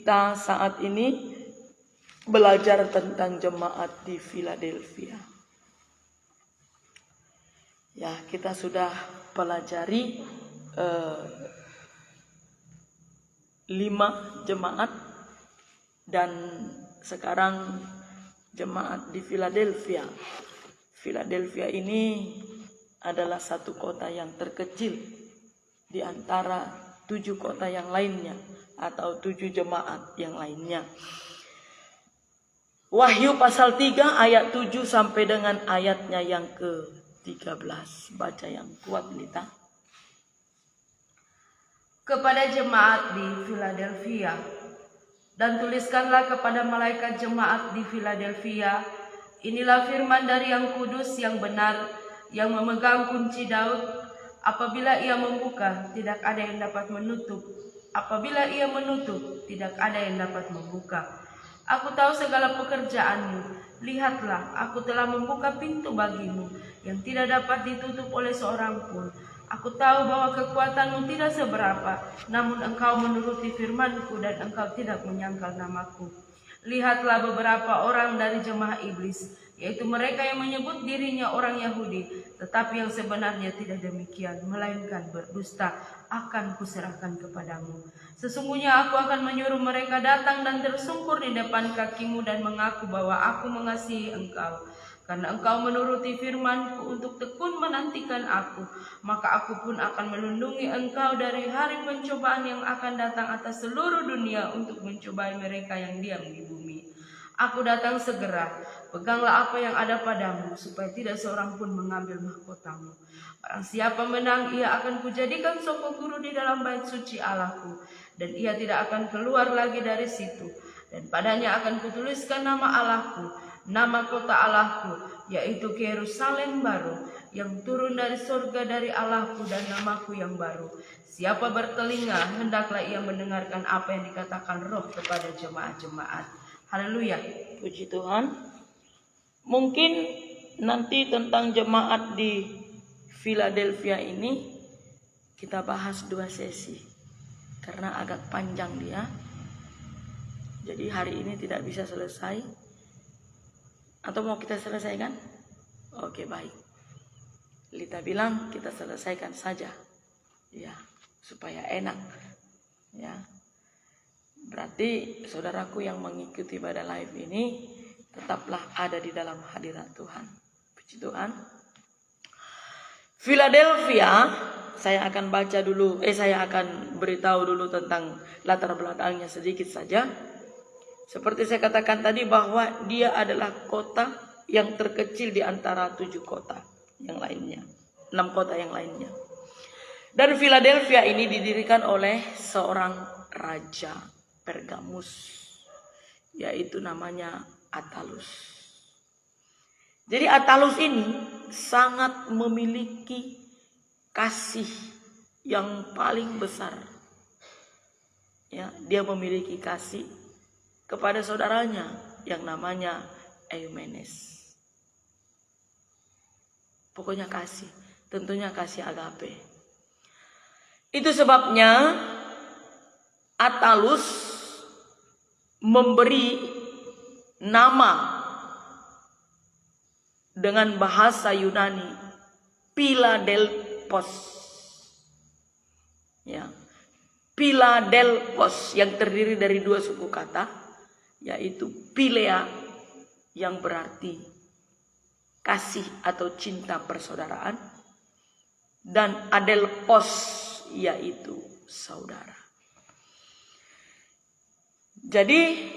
Kita saat ini belajar tentang jemaat di Philadelphia. Ya, kita sudah pelajari 5 jemaat dan sekarang jemaat di Philadelphia. Philadelphia ini adalah satu kota yang terkecil di antara 7 kota yang lainnya atau 7 jemaat yang lainnya. Wahyu pasal 3 ayat 7 sampai dengan ayatnya yang ke-13. Baca yang kuat, Lita. Kepada jemaat di Philadelphia, dan tuliskanlah kepada malaikat jemaat di Philadelphia, inilah firman dari yang kudus, yang benar, yang memegang kunci Daud. Apabila ia membuka, tidak ada yang dapat menutup. Apabila ia menutup, tidak ada yang dapat membuka. Aku tahu segala pekerjaanmu. Lihatlah, aku telah membuka pintu bagimu, yang tidak dapat ditutup oleh seorang pun. Aku tahu bahwa kekuatanmu tidak seberapa, namun engkau menuruti firmanku dan engkau tidak menyangkal namaku. Lihatlah beberapa orang dari jemaah iblis, yaitu mereka yang menyebut dirinya orang Yahudi, tetapi yang sebenarnya tidak demikian, melainkan berdusta, akan kuserahkan kepadamu. Sesungguhnya aku akan menyuruh mereka datang dan tersungkur di depan kakimu dan mengaku bahwa aku mengasihi engkau. Karena engkau menuruti firmanku untuk tekun menantikan aku, maka aku pun akan melindungi engkau dari hari pencobaan yang akan datang atas seluruh dunia untuk mencobai mereka yang diam di bumi. Aku datang segera, peganglah apa yang ada padamu, supaya tidak seorang pun mengambil mahkotamu. Barang siapa menang, ia akan kujadikan soko guru di dalam bait suci Allahku, dan ia tidak akan keluar lagi dari situ. Dan padanya akan kutuliskan nama Allahku, nama kota Allahku, yaitu Yerusalem baru, yang turun dari surga dari Allahku, dan namaku yang baru. Siapa bertelinga, hendaklah ia mendengarkan apa yang dikatakan Roh kepada jemaat-jemaat. Haleluya. Puji Tuhan. Mungkin nanti tentang jemaat di Philadelphia ini kita bahas 2 sesi, karena agak panjang dia. Jadi hari ini tidak bisa selesai. Atau mau kita selesaikan? Oke, baik. Lita bilang kita selesaikan saja, ya, supaya enak, ya. Berarti saudaraku yang mengikuti pada live ini tetaplah ada di dalam hadirat Tuhan. Puji Tuhan. Philadelphia, saya akan baca dulu, saya akan beritahu dulu tentang latar belakangnya sedikit saja. Seperti saya katakan tadi bahwa dia adalah kota yang terkecil di antara 7 kota yang lainnya, 6 kota yang lainnya. Dan Philadelphia ini didirikan oleh seorang raja Pergamus, yaitu namanya Attalus. Jadi Attalus ini sangat memiliki kasih yang paling besar. Ya, dia memiliki kasih kepada saudaranya yang namanya Eumenes. Pokoknya kasih, tentunya kasih agape. Itu sebabnya Attalus memberi nama dengan bahasa Yunani Philadelphos. Ya. Philadelphos yang terdiri dari 2 suku kata, yaitu Philea yang berarti kasih atau cinta persaudaraan, dan Adelphos yaitu saudara. Jadi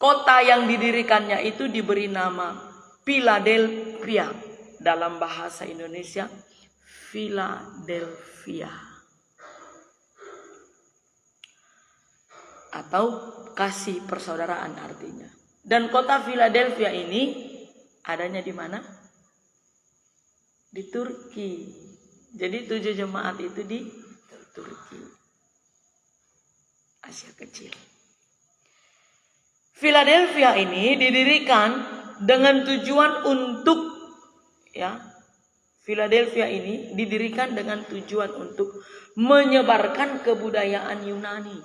kota yang didirikannya itu diberi nama Philadelphia, dalam bahasa Indonesia Philadelphia, atau kasih persaudaraan artinya. Dan kota Philadelphia ini adanya di mana? Di Turki. Jadi 7 jemaat itu di Turki, Asia Kecil. Philadelphia ini didirikan dengan tujuan untuk, ya, Philadelphia ini didirikan dengan tujuan untuk menyebarkan kebudayaan Yunani.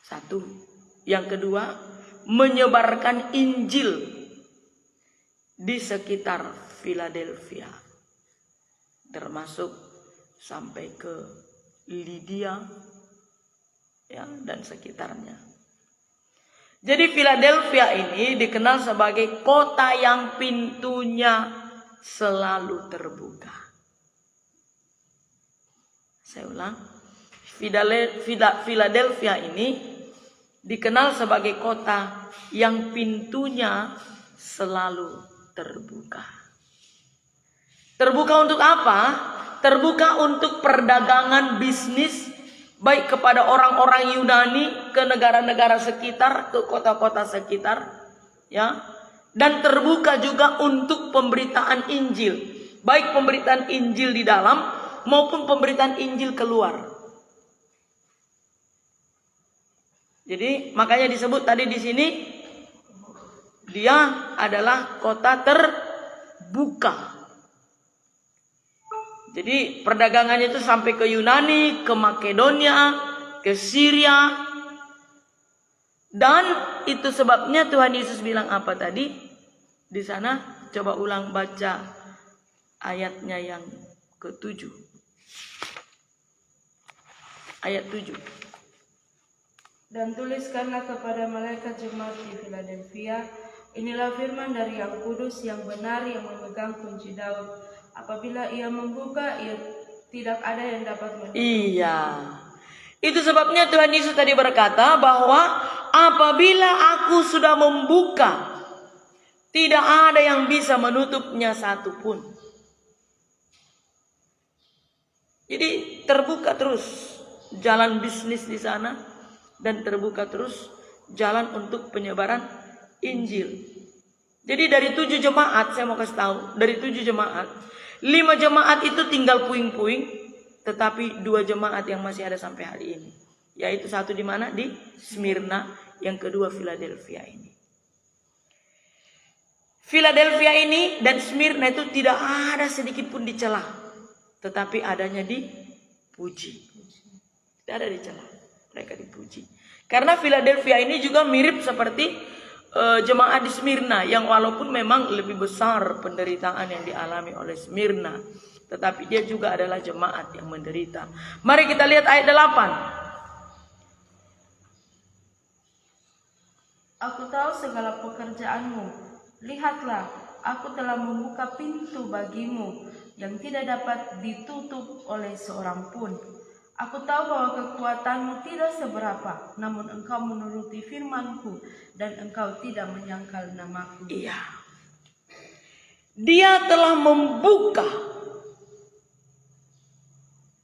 Satu. Yang kedua, menyebarkan Injil di sekitar Philadelphia, termasuk sampai ke Lydia ya, dan sekitarnya. Jadi Philadelphia ini dikenal sebagai kota yang pintunya selalu terbuka. Saya ulang, Philadelphia ini dikenal sebagai kota yang pintunya selalu terbuka. Terbuka untuk apa? Terbuka untuk perdagangan bisnis, baik kepada orang-orang Yunani, ke negara-negara sekitar, ke kota-kota sekitar, ya. Dan terbuka juga untuk pemberitaan Injil, baik pemberitaan Injil di dalam maupun pemberitaan Injil keluar. Jadi makanya disebut tadi di sini dia adalah kota terbuka. Jadi perdagangannya itu sampai ke Yunani, ke Makedonia, ke Syria. Dan itu sebabnya Tuhan Yesus bilang apa tadi? Di sana coba ulang baca ayatnya yang ke-7. Ayat 7. Dan tuliskanlah kepada malaikat jemaat di Philadelphia, inilah firman dari Yang Kudus, yang benar, yang memegang kunci Daud. Apabila ia membuka, ia tidak ada yang dapat menutup. Iya. Itu sebabnya Tuhan Yesus tadi berkata bahwa apabila aku sudah membuka, tidak ada yang bisa menutupnya satupun. Jadi terbuka terus jalan bisnis di sana. Dan terbuka terus jalan untuk penyebaran Injil. Jadi dari 7 jemaat, saya mau kasih tahu, dari 7 jemaat, 5 jemaat itu tinggal puing-puing, tetapi 2 jemaat yang masih ada sampai hari ini. Yaitu satu di mana? Di Smyrna, yang kedua Philadelphia ini. Philadelphia ini dan Smyrna itu tidak ada sedikit pun dicela, tetapi adanya dipuji. Tidak ada dicela, mereka dipuji. Karena Philadelphia ini juga mirip seperti jemaat di Smyrna, yang walaupun memang lebih besar penderitaan yang dialami oleh Smyrna, tetapi dia juga adalah jemaat yang menderita. Mari kita lihat ayat 8. Aku tahu segala pekerjaanmu. Lihatlah, aku telah membuka pintu bagimu yang tidak dapat ditutup oleh seorang pun. Aku tahu bahwa kekuatanmu tidak seberapa, namun engkau menuruti firmanku dan engkau tidak menyangkal namaku. Iya. Dia telah membuka.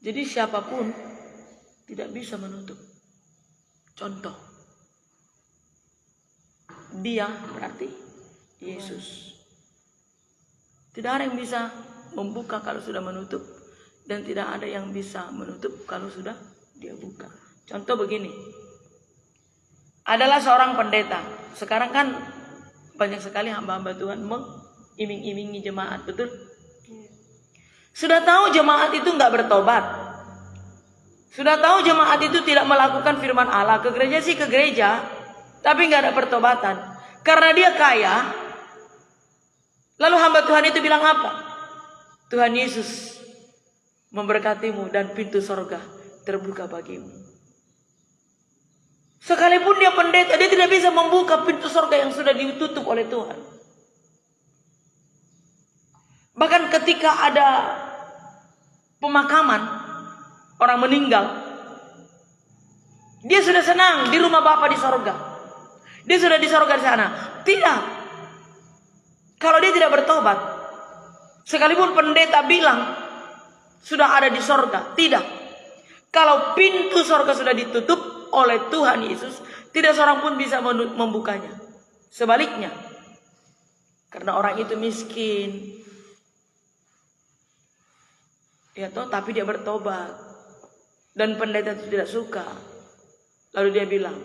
Jadi siapapun tidak bisa menutup. Contoh. Dia berarti Yesus. Tidak ada yang bisa membuka kalau sudah menutup. Dan tidak ada yang bisa menutup kalau sudah dia buka. Contoh begini. Adalah seorang pendeta. Sekarang kan banyak sekali hamba-hamba Tuhan mengiming-imingi jemaat, betul? Sudah tahu jemaat itu nggak bertobat. Sudah tahu jemaat itu tidak melakukan firman Allah. Ke gereja sih ke gereja, tapi nggak ada pertobatan. Karena dia kaya. Lalu hamba Tuhan itu bilang apa? Tuhan Yesus memberkatimu dan pintu sorga terbuka bagimu. Sekalipun dia pendeta, dia tidak bisa membuka pintu sorga yang sudah ditutup oleh Tuhan. Bahkan ketika ada pemakaman, orang meninggal, dia sudah senang di rumah Bapa di sorga. Dia sudah di sorga di sana. Tidak. Kalau dia tidak bertobat, sekalipun pendeta bilang sudah ada di sorga, tidak. Kalau pintu sorga sudah ditutup oleh Tuhan Yesus, tidak seorang pun bisa membukanya. Sebaliknya, karena orang itu miskin, ya toh, tapi dia bertobat dan pendeta itu tidak suka. Lalu dia bilang,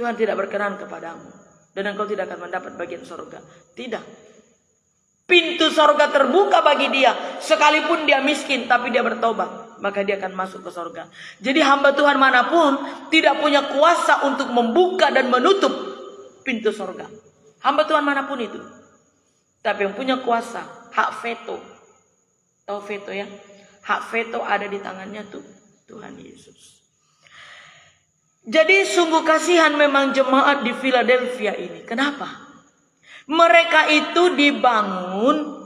Tuhan tidak berkenan kepadamu dan engkau tidak akan mendapat bagian sorga. Tidak. Pintu sorga terbuka bagi dia, sekalipun dia miskin, tapi dia bertobat. maka dia akan masuk ke surga. Jadi hamba Tuhan manapun tidak punya kuasa untuk membuka dan menutup pintu surga. Hamba Tuhan manapun itu. Tapi yang punya kuasa, hak veto. Tahu veto ya? Hak veto ada di tangannya tuh Tuhan Yesus. Jadi sungguh kasihan memang jemaat di Philadelphia ini. Kenapa? Mereka itu dibangun,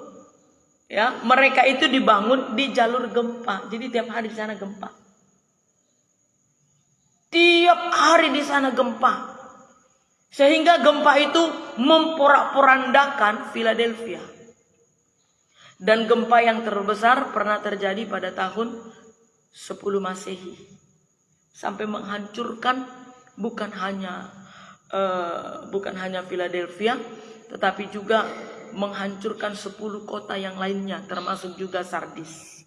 ya, mereka itu dibangun di jalur gempa. Jadi tiap hari di sana gempa. Tiap hari di sana gempa. Sehingga gempa itu memporak-porandakan Philadelphia. Dan gempa yang terbesar pernah terjadi pada tahun 10 Masehi. Sampai menghancurkan bukan hanya Philadelphia, tetapi juga menghancurkan 10 kota yang lainnya, termasuk juga Sardis.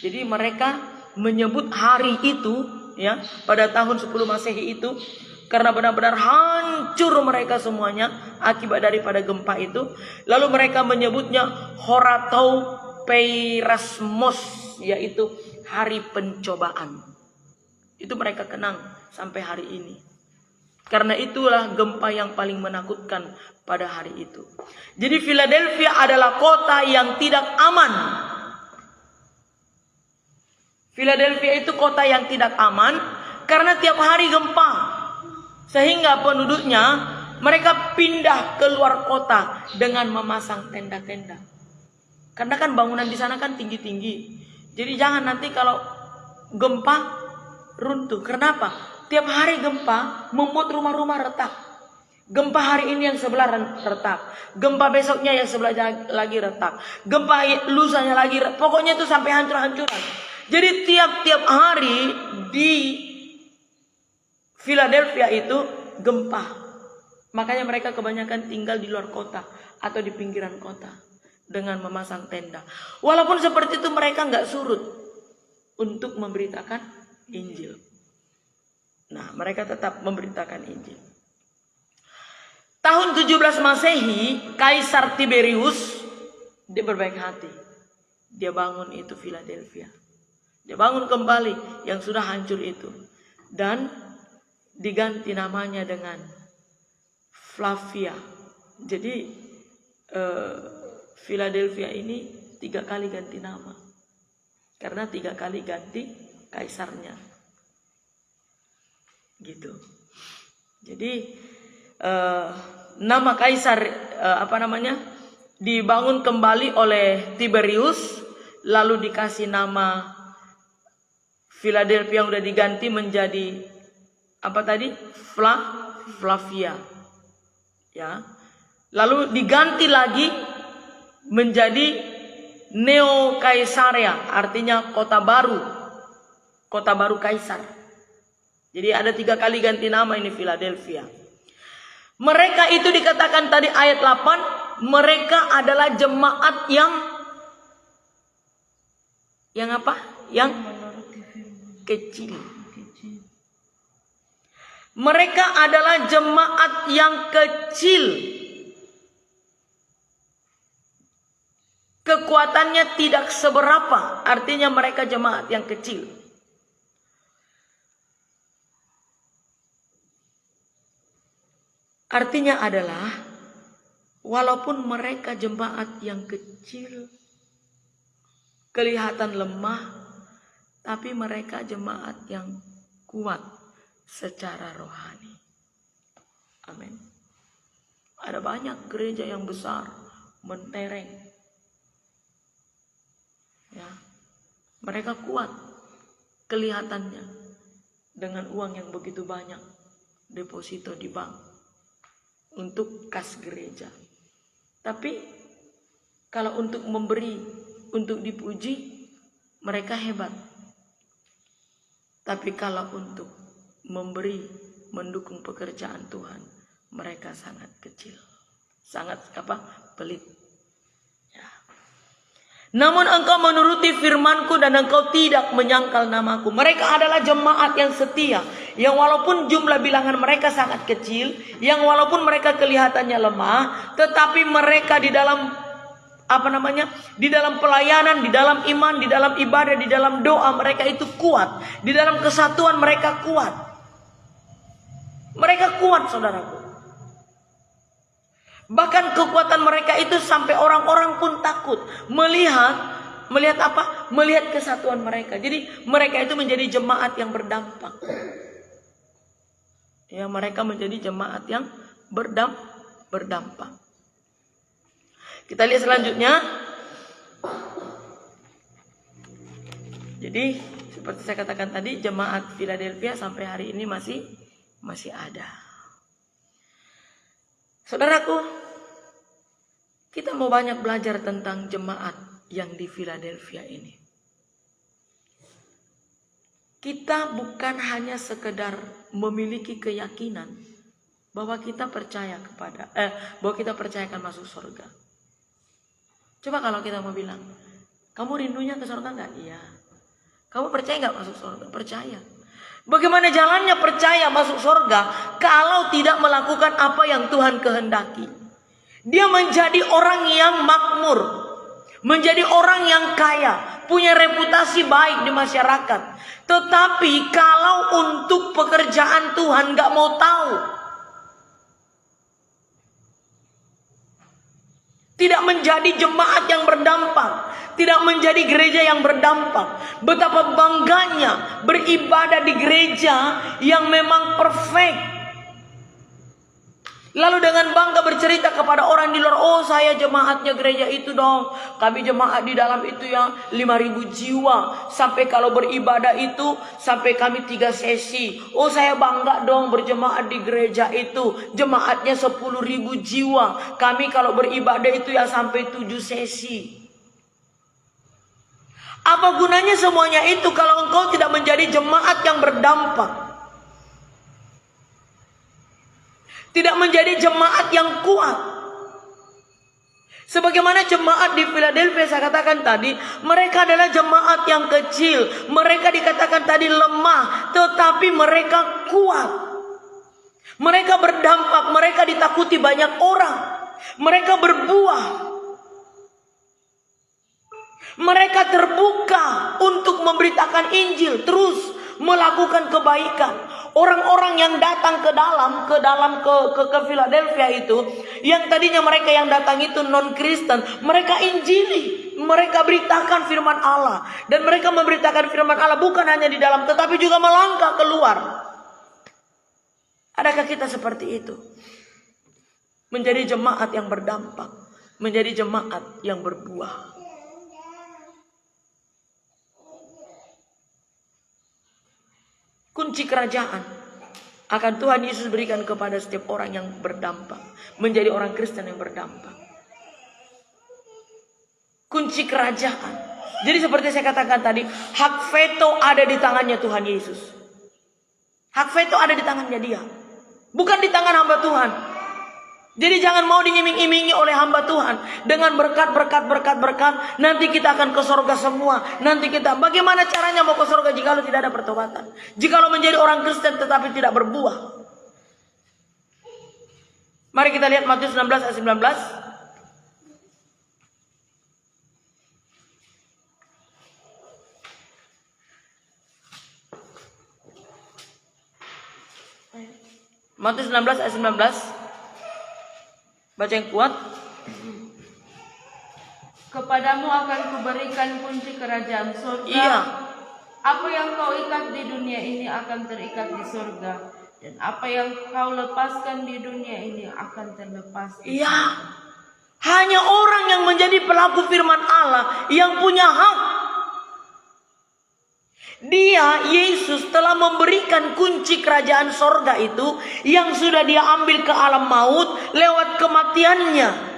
Jadi mereka menyebut hari itu, ya, pada tahun 10 Masehi itu, karena benar-benar hancur mereka semuanya akibat daripada gempa itu. Lalu mereka menyebutnya Horatau Peirasmos, yaitu hari pencobaan. Itu mereka kenang sampai hari ini. Karena itulah gempa yang paling menakutkan pada hari itu. Jadi Philadelphia adalah kota yang tidak aman. Philadelphia itu kota yang tidak aman karena tiap hari gempa. Sehingga penduduknya mereka pindah keluar kota dengan memasang tenda-tenda. Karena kan bangunan di sana kan tinggi-tinggi. Jadi jangan nanti kalau gempa runtuh. Kenapa? Tiap hari gempa membuat rumah-rumah retak. Gempa hari ini yang sebelah retak. Gempa besoknya yang sebelah lagi retak. Gempa lusanya lagi retak. Pokoknya itu sampai hancur-hancuran. Jadi tiap-tiap hari di Philadelphia itu gempa. Makanya mereka kebanyakan tinggal di luar kota atau di pinggiran kota dengan memasang tenda. Walaupun seperti itu mereka nggak surut untuk memberitakan Injil. Nah, mereka tetap memberitakan Injil. Tahun 17 Masehi, Kaisar Tiberius dia berbaik hati. Dia bangun itu Philadelphia. Dia bangun kembali yang sudah hancur itu. Dan diganti namanya dengan Flavia. Jadi Philadelphia ini 3 kali ganti nama. Karena 3 kali ganti kaisarnya. Gitu. Jadi nama kaisar dibangun kembali oleh Tiberius, lalu dikasih nama Philadelphia yang udah diganti menjadi apa tadi? Flavia. Ya. Lalu diganti lagi menjadi Neo Caesarea, artinya kota baru. Kota baru kaisar. Jadi ada 3 kali ganti nama ini Philadelphia. Mereka itu dikatakan tadi ayat 8, mereka adalah jemaat yang apa? Yang kecil. Mereka adalah jemaat yang kecil. Kekuatannya tidak seberapa, artinya mereka jemaat yang kecil. Artinya adalah walaupun mereka jemaat yang kecil, kelihatan lemah, tapi mereka jemaat yang kuat secara rohani. Amin. Ada banyak gereja yang besar, mentereng. Ya. Mereka kuat kelihatannya dengan uang yang begitu banyak deposito di bank untuk kas gereja. Tapi kalau untuk memberi, untuk dipuji, mereka hebat. Tapi kalau untuk memberi, mendukung pekerjaan Tuhan, mereka sangat kecil. Sangat pelit. Ya. Namun engkau menuruti firmanku dan engkau tidak menyangkal namaku. Mereka adalah jemaat yang setia. Yang walaupun jumlah bilangan mereka sangat kecil, yang walaupun mereka kelihatannya lemah, tetapi mereka di dalam di dalam pelayanan, di dalam iman, di dalam ibadah, di dalam doa mereka itu kuat. Di dalam kesatuan mereka kuat. Mereka kuat, saudaraku. Bahkan kekuatan mereka itu sampai orang-orang pun takut melihat apa? Melihat kesatuan mereka. Jadi mereka itu menjadi jemaat yang berdampak. Ya, mereka menjadi jemaat yang berdampak. Kita lihat selanjutnya. Jadi seperti saya katakan tadi, jemaat Philadelphia sampai hari ini masih ada. Saudaraku, kita mau banyak belajar tentang jemaat yang di Philadelphia ini. Kita bukan hanya sekedar memiliki keyakinan bahwa kita percaya bahwa kita percaya akan masuk surga. Coba kalau kita mau bilang, kamu rindunya ke surga enggak? Iya. Kamu percaya enggak masuk surga? Percaya. Bagaimana jalannya percaya masuk surga kalau tidak melakukan apa yang Tuhan kehendaki? Dia menjadi orang yang makmur, menjadi orang yang kaya, punya reputasi baik di masyarakat. Tetapi kalau untuk pekerjaan Tuhan gak mau tahu, tidak menjadi jemaat yang berdampak, tidak menjadi gereja yang berdampak. Betapa bangganya beribadah di gereja yang memang perfect. Lalu dengan bangga bercerita kepada orang di luar, oh saya jemaatnya gereja itu dong. Kami jemaat di dalam itu yang 5.000 jiwa. Sampai kalau beribadah itu sampai kami 3 sesi. Oh saya bangga dong berjemaat di gereja itu. Jemaatnya 10.000 jiwa. Kami kalau beribadah itu ya sampai 7 sesi. Apa gunanya semuanya itu kalau engkau tidak menjadi jemaat yang berdampak? Tidak menjadi jemaat yang kuat. Sebagaimana jemaat di Philadelphia saya katakan tadi, mereka adalah jemaat yang kecil. Mereka dikatakan tadi lemah, tetapi mereka kuat. Mereka berdampak, mereka ditakuti banyak orang. Mereka berbuah. Mereka terbuka untuk memberitakan Injil, terus melakukan kebaikan. Orang-orang yang datang ke Philadelphia itu, yang tadinya mereka yang datang itu non-Kristen, mereka injili, mereka beritakan firman Allah, dan mereka memberitakan firman Allah bukan hanya di dalam, tetapi juga melangkah keluar. Adakah kita seperti itu? Menjadi jemaat yang berdampak, menjadi jemaat yang berbuah. Kunci kerajaan akan Tuhan Yesus berikan kepada setiap orang yang berdampak. Menjadi orang Kristen yang berdampak. Kunci kerajaan. Jadi seperti saya katakan tadi, hak veto ada di tangannya Tuhan Yesus. Hak veto ada di tangannya dia. Bukan di tangan hamba Tuhan. Jadi jangan mau diiming-imingi oleh hamba Tuhan dengan berkat. Nanti kita akan ke surga semua. Nanti kita, bagaimana caranya mau ke surga jika tidak ada pertobatan? Jika menjadi orang Kristen tetapi tidak berbuah. Mari kita lihat Matius 16 ayat 19. Matius 16 ayat 19. Baca yang kuat. Kepadamu akan kuberikan kunci kerajaan surga. Iya. Apa yang kau ikat di dunia ini akan terikat di surga, dan apa yang kau lepaskan di dunia ini akan terlepas. Iya. Hanya orang yang menjadi pelaku firman Allah yang punya hak. Dia, Yesus, telah memberikan kunci kerajaan sorga itu yang sudah dia ambil ke alam maut lewat kematiannya.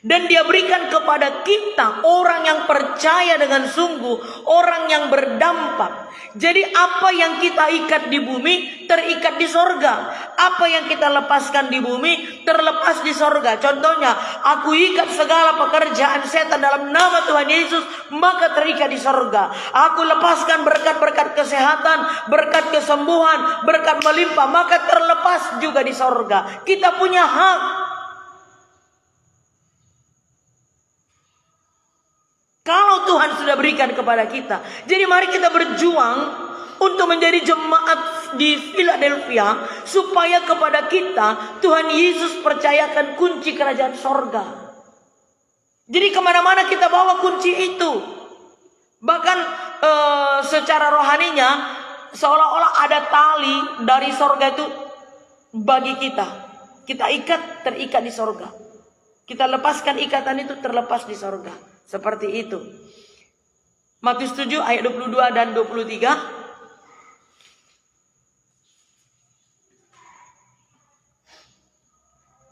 Dan dia berikan kepada kita, orang yang percaya dengan sungguh, orang yang berdampak. Jadi apa yang kita ikat di bumi terikat di sorga. Apa yang kita lepaskan di bumi terlepas di sorga. Contohnya, aku ikat segala pekerjaan setan dalam nama Tuhan Yesus, maka terikat di sorga. Aku lepaskan berkat-berkat kesehatan, berkat kesembuhan, berkat melimpah, maka terlepas juga di sorga. Kita punya hak. Kalau Tuhan sudah berikan kepada kita. Jadi mari kita berjuang untuk menjadi jemaat di Philadelphia, supaya kepada kita Tuhan Yesus percayakan kunci kerajaan sorga. Jadi kemana-mana kita bawa kunci itu. Bahkan secara rohaninya seolah-olah ada tali dari sorga itu bagi kita. Kita terikat di sorga. Kita lepaskan ikatan itu, terlepas di sorga. Seperti itu. Matius 7 ayat 22 dan 23.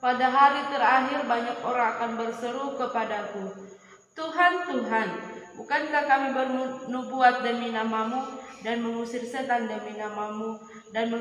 Pada hari terakhir banyak orang akan berseru kepadaku, Tuhan, Tuhan, bukankah kami bernubuat demi namamu dan mengusir setan demi namamu dan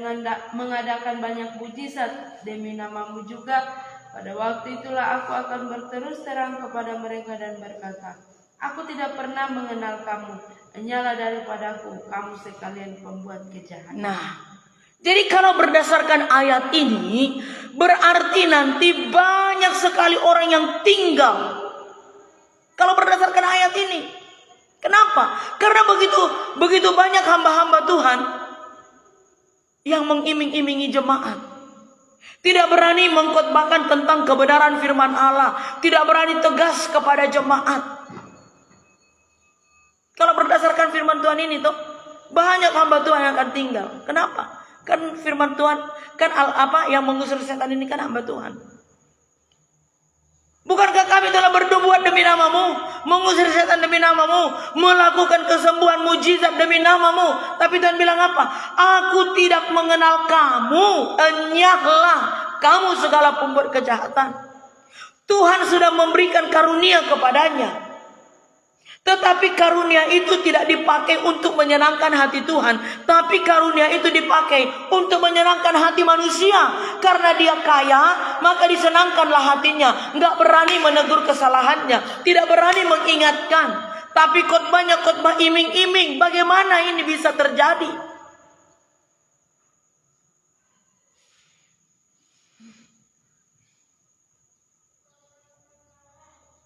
mengadakan banyak mujizat demi namamu juga? Pada waktu itulah aku akan berterus terang kepada mereka dan berkata, aku tidak pernah mengenal kamu, hanyalah daripadaku, kamu sekalian pembuat kejahatan. Nah, jadi kalau berdasarkan ayat ini, berarti nanti banyak sekali orang yang tinggal. Kalau berdasarkan ayat ini. Kenapa? Karena begitu banyak hamba-hamba Tuhan yang mengiming-imingi jemaat. Tidak berani mengkhotbahkan tentang kebenaran firman Allah. Tidak berani tegas kepada jemaat. Kalau berdasarkan firman Tuhan ini tuh, banyak hamba Tuhan yang akan tinggal. Kenapa? Kan firman Tuhan, kan yang mengusir setan ini kan hamba Tuhan. Bukankah kami telah bernubuat demi namamu, mengusir setan demi namamu, melakukan kesembuhan mujizat demi namamu? Tapi Tuhan bilang apa? Aku tidak mengenal kamu, enyahlah kamu segala pembuat kejahatan. Tuhan sudah memberikan karunia kepadanya. Tetapi karunia itu tidak dipakai untuk menyenangkan hati Tuhan, tapi karunia itu dipakai untuk menyenangkan hati manusia. Karena dia kaya, maka disenangkanlah hatinya. Nggak berani menegur kesalahannya, tidak berani mengingatkan. Tapi khotbahnya khotbah iming-iming. Bagaimana ini bisa terjadi?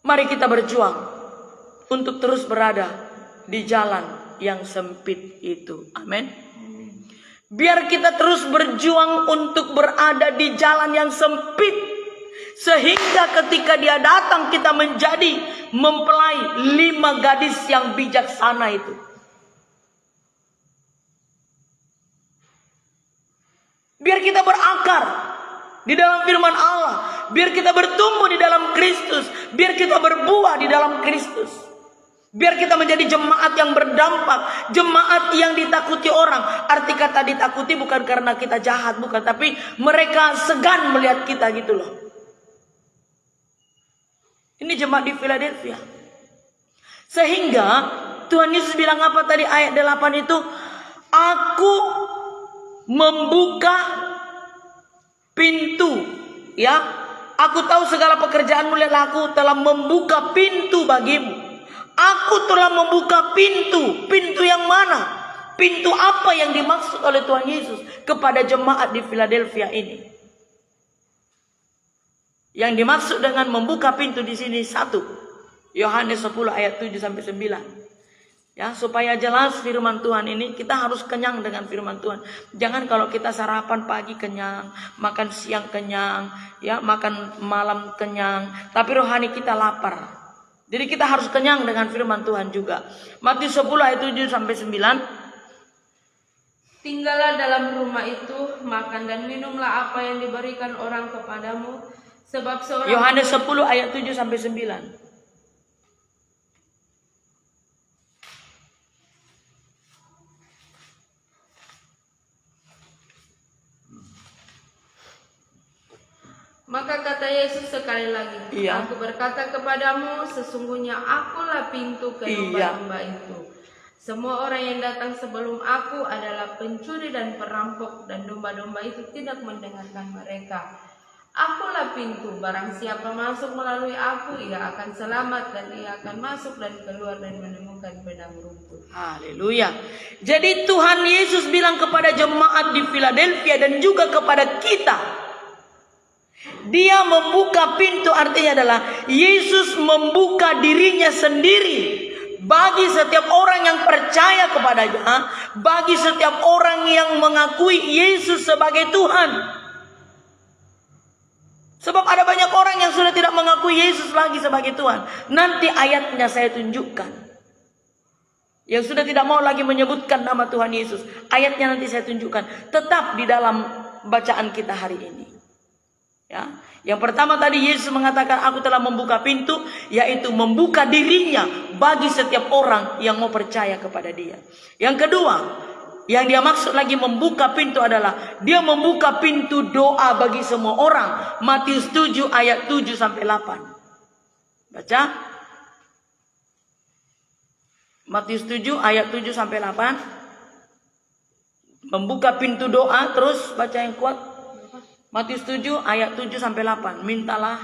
Mari kita berjuang untuk terus berada di jalan yang sempit itu. Amin. Biar kita terus berjuang untuk berada di jalan yang sempit, sehingga ketika dia datang kita menjadi mempelai 5 gadis yang bijaksana itu. Biar kita berakar di dalam firman Allah, biar kita bertumbuh di dalam Kristus, biar kita berbuah di dalam Kristus. Biar kita menjadi jemaat yang berdampak, jemaat yang ditakuti orang. Arti kata ditakuti bukan karena kita jahat, bukan, tapi mereka segan melihat kita gitu loh. Ini jemaat di Philadelphia. Sehingga Tuhan Yesus bilang apa tadi ayat 8 itu? Aku membuka pintu, ya. Aku tahu segala pekerjaanmu, lihatlah aku telah membuka pintu bagimu. Aku telah membuka pintu. Pintu yang mana? Pintu apa yang dimaksud oleh Tuhan Yesus kepada jemaat di Philadelphia ini? Yang dimaksud dengan membuka pintu di sini 1 Yohanes 10 ayat 7 sampai 9. Ya, supaya jelas firman Tuhan ini, kita harus kenyang dengan firman Tuhan. Jangan kalau kita sarapan pagi kenyang, makan siang kenyang, ya, makan malam kenyang, tapi rohani kita lapar. Jadi kita harus kenyang dengan firman Tuhan juga. Matius 10 ayat 7 sampai 9. Tinggallah dalam rumah itu, makan dan minumlah apa yang diberikan orang kepadamu, sebab seorang Yohanes 10 ayat 7 sampai 9. Maka kata Yesus sekali lagi, Iya. Aku berkata kepadamu, sesungguhnya akulah pintu ke domba-domba itu. Semua orang yang datang sebelum aku adalah pencuri dan perampok, dan domba-domba itu tidak mendengarkan mereka. Akulah pintu, barang siapa masuk melalui aku, ia akan selamat, dan ia akan masuk dan keluar dan menemukan padang rumput. Haleluya. Jadi Tuhan Yesus bilang kepada jemaat di Philadelphia dan juga kepada kita, Dia membuka pintu, artinya adalah Yesus membuka dirinya sendiri bagi setiap orang yang percaya kepadanya, bagi setiap orang yang mengakui Yesus sebagai Tuhan. Sebab ada banyak orang yang sudah tidak mengakui Yesus lagi sebagai Tuhan. Nanti ayatnya saya tunjukkan. Yang sudah tidak mau lagi menyebutkan nama Tuhan Yesus. Ayatnya nanti saya tunjukkan. Tetap di dalam bacaan kita hari ini. Ya. Yang pertama tadi Yesus mengatakan, aku telah membuka pintu. Yaitu membuka dirinya bagi setiap orang yang mau percaya kepada dia. Yang kedua, yang dia maksud lagi membuka pintu adalah dia membuka pintu doa bagi semua orang. Matius 7 ayat 7 sampai 8. Baca. Matius 7 ayat 7 sampai 8. Membuka pintu doa, terus baca yang kuat. Matius 7 ayat 7 sampai 8. Mintalah.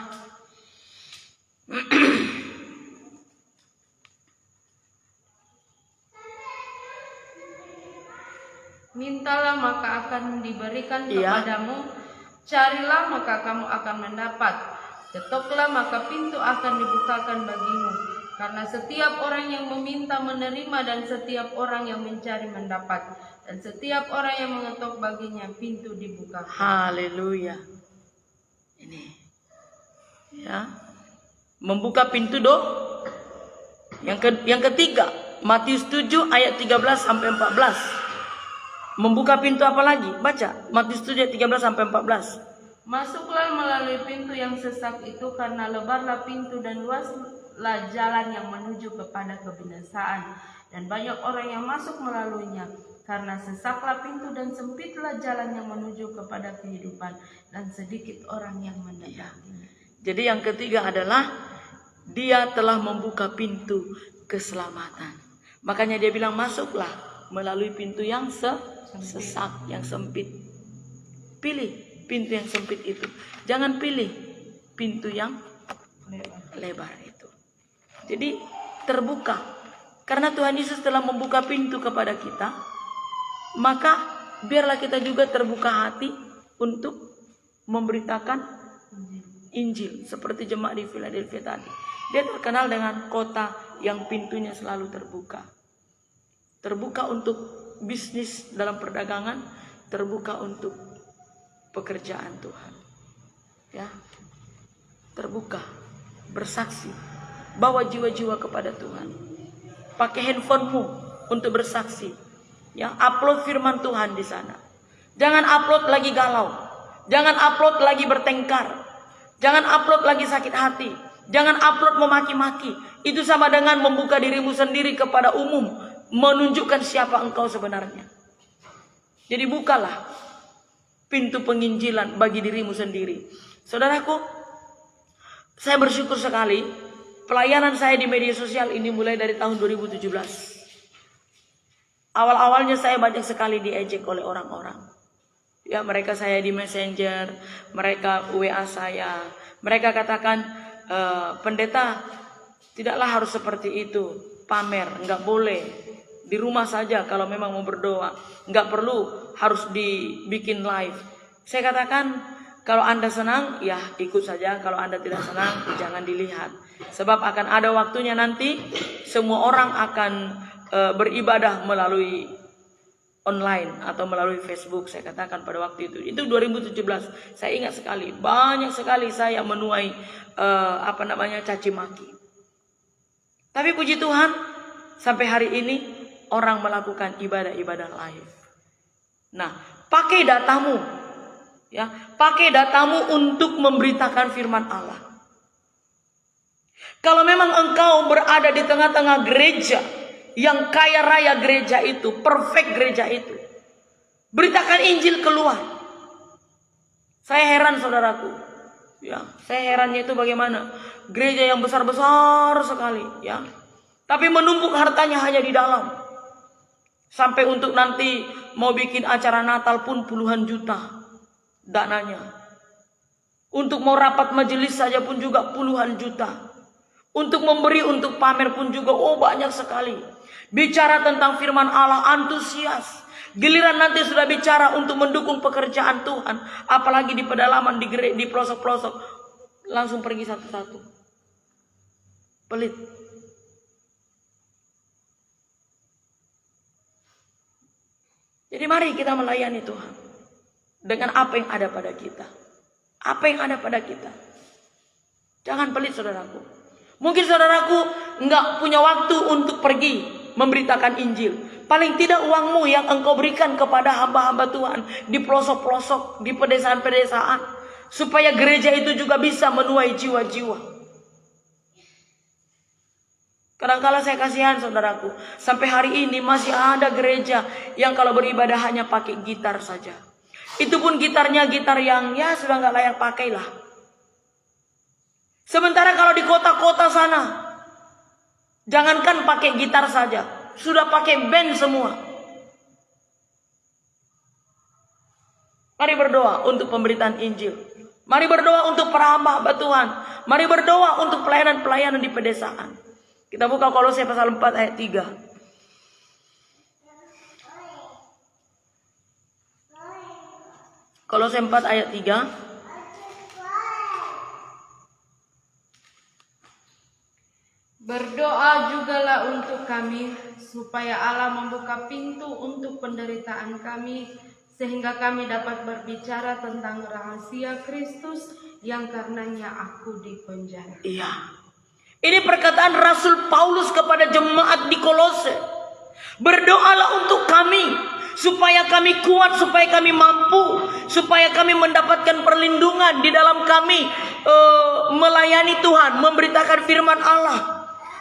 Mintalah maka akan diberikan kepadamu, carilah maka kamu akan mendapat, ketoklah maka pintu akan dibukakan bagimu. Karena setiap orang yang meminta menerima, dan setiap orang yang mencari mendapat, dan setiap orang yang mengetok baginya pintu dibuka. Haleluya. Ini ya, membuka pintu doa. Yang ketiga, Matius 7 ayat 13 sampai 14. Membuka pintu apa lagi? Baca Matius 7 ayat 13 sampai 14. Masuklah melalui pintu yang sesak itu, karena lebarlah pintu dan luaslah jalan yang menuju kepada kebinasaan, dan banyak orang yang masuk melaluinya. Karena sesaklah pintu dan sempitlah jalan yang menuju kepada kehidupan, dan sedikit orang yang mendatanginya. Jadi yang ketiga adalah dia telah membuka pintu keselamatan. Makanya dia bilang masuklah melalui pintu yang sesak, yang sempit. Pilih pintu yang sempit itu. Jangan pilih pintu yang lebar itu. Jadi terbuka. Karena Tuhan Yesus telah membuka pintu kepada kita, maka biarlah kita juga terbuka hati untuk memberitakan Injil. Seperti jemaat di Philadelphia tadi. Dia terkenal dengan kota yang pintunya selalu terbuka. Terbuka untuk bisnis dalam perdagangan, terbuka untuk pekerjaan Tuhan. Ya. Terbuka, bersaksi, bawa jiwa-jiwa kepada Tuhan. Pakai handphonemu untuk bersaksi. Ya, upload firman Tuhan di sana. Jangan upload lagi galau. Jangan upload lagi bertengkar. Jangan upload lagi sakit hati. Jangan upload memaki-maki. Itu sama dengan membuka dirimu sendiri kepada umum, menunjukkan siapa engkau sebenarnya. Jadi bukalah pintu penginjilan bagi dirimu sendiri. Saudaraku, saya bersyukur sekali pelayanan saya di media sosial ini mulai dari tahun 2017. Awal-awalnya saya banyak sekali diejek oleh orang-orang. Ya, mereka saya di Messenger, mereka WA saya. Mereka katakan, pendeta tidaklah harus seperti itu, pamer, enggak boleh. Di rumah saja kalau memang mau berdoa, enggak perlu harus dibikin live. Saya katakan, kalau Anda senang, ya ikut saja. Kalau Anda tidak senang, jangan dilihat. Sebab akan ada waktunya nanti semua orang akan beribadah melalui online atau melalui Facebook. Saya katakan pada waktu itu 2017. Saya ingat sekali, banyak sekali saya menuai caci maki. Tapi puji Tuhan, sampai hari ini orang melakukan ibadah-ibadah live. Nah, pakai datamu, ya, pakai datamu untuk memberitakan firman Allah. Kalau memang engkau berada di tengah-tengah gereja yang kaya raya gereja itu, perfect gereja itu, beritakan Injil keluar. Saya heran saudaraku, ya, saya herannya itu bagaimana gereja yang besar-besar sekali, ya, tapi menumpuk hartanya hanya di dalam. Sampai untuk nanti mau bikin acara Natal pun puluhan juta dananya. Untuk mau rapat majelis saja pun juga puluhan juta. Untuk memberi, untuk pamer pun juga banyak sekali. Bicara tentang firman Allah antusias. Giliran nanti sudah bicara untuk mendukung pekerjaan Tuhan, apalagi di pedalaman, di pelosok-pelosok, langsung pergi satu-satu. Pelit. Jadi mari kita melayani Tuhan dengan apa yang ada pada kita. Apa yang ada pada kita. Jangan pelit saudaraku. Mungkin saudaraku enggak punya waktu untuk pergi memberitakan Injil. Paling tidak uangmu yang engkau berikan kepada hamba-hamba Tuhan di pelosok-pelosok, di pedesaan-pedesaan, supaya gereja itu juga bisa menuai jiwa-jiwa. Kadang-kala saya kasihan saudaraku, sampai hari ini masih ada gereja yang kalau beribadah hanya pakai gitar saja. Itu pun gitarnya gitar yang ya sudah nggak layak pakailah. Sementara kalau di kota-kota sana, jangankan pakai gitar saja, sudah pakai band semua. Mari berdoa untuk pemberitaan Injil. Mari berdoa untuk para hamba Tuhan. Mari berdoa untuk pelayanan-pelayanan di pedesaan. Kita buka Kolose pasal 4 ayat 3. Kolose 4 ayat 3. Berdoa jugalah untuk kami, supaya Allah membuka pintu untuk penderitaan kami, sehingga kami dapat berbicara tentang rahasia Kristus yang karenanya aku dipenjara. Iya. Ini perkataan Rasul Paulus kepada jemaat di Kolose. Berdoalah untuk kami, supaya kami kuat, supaya kami mampu, supaya kami mendapatkan perlindungan di dalam kami melayani Tuhan, memberitakan firman Allah.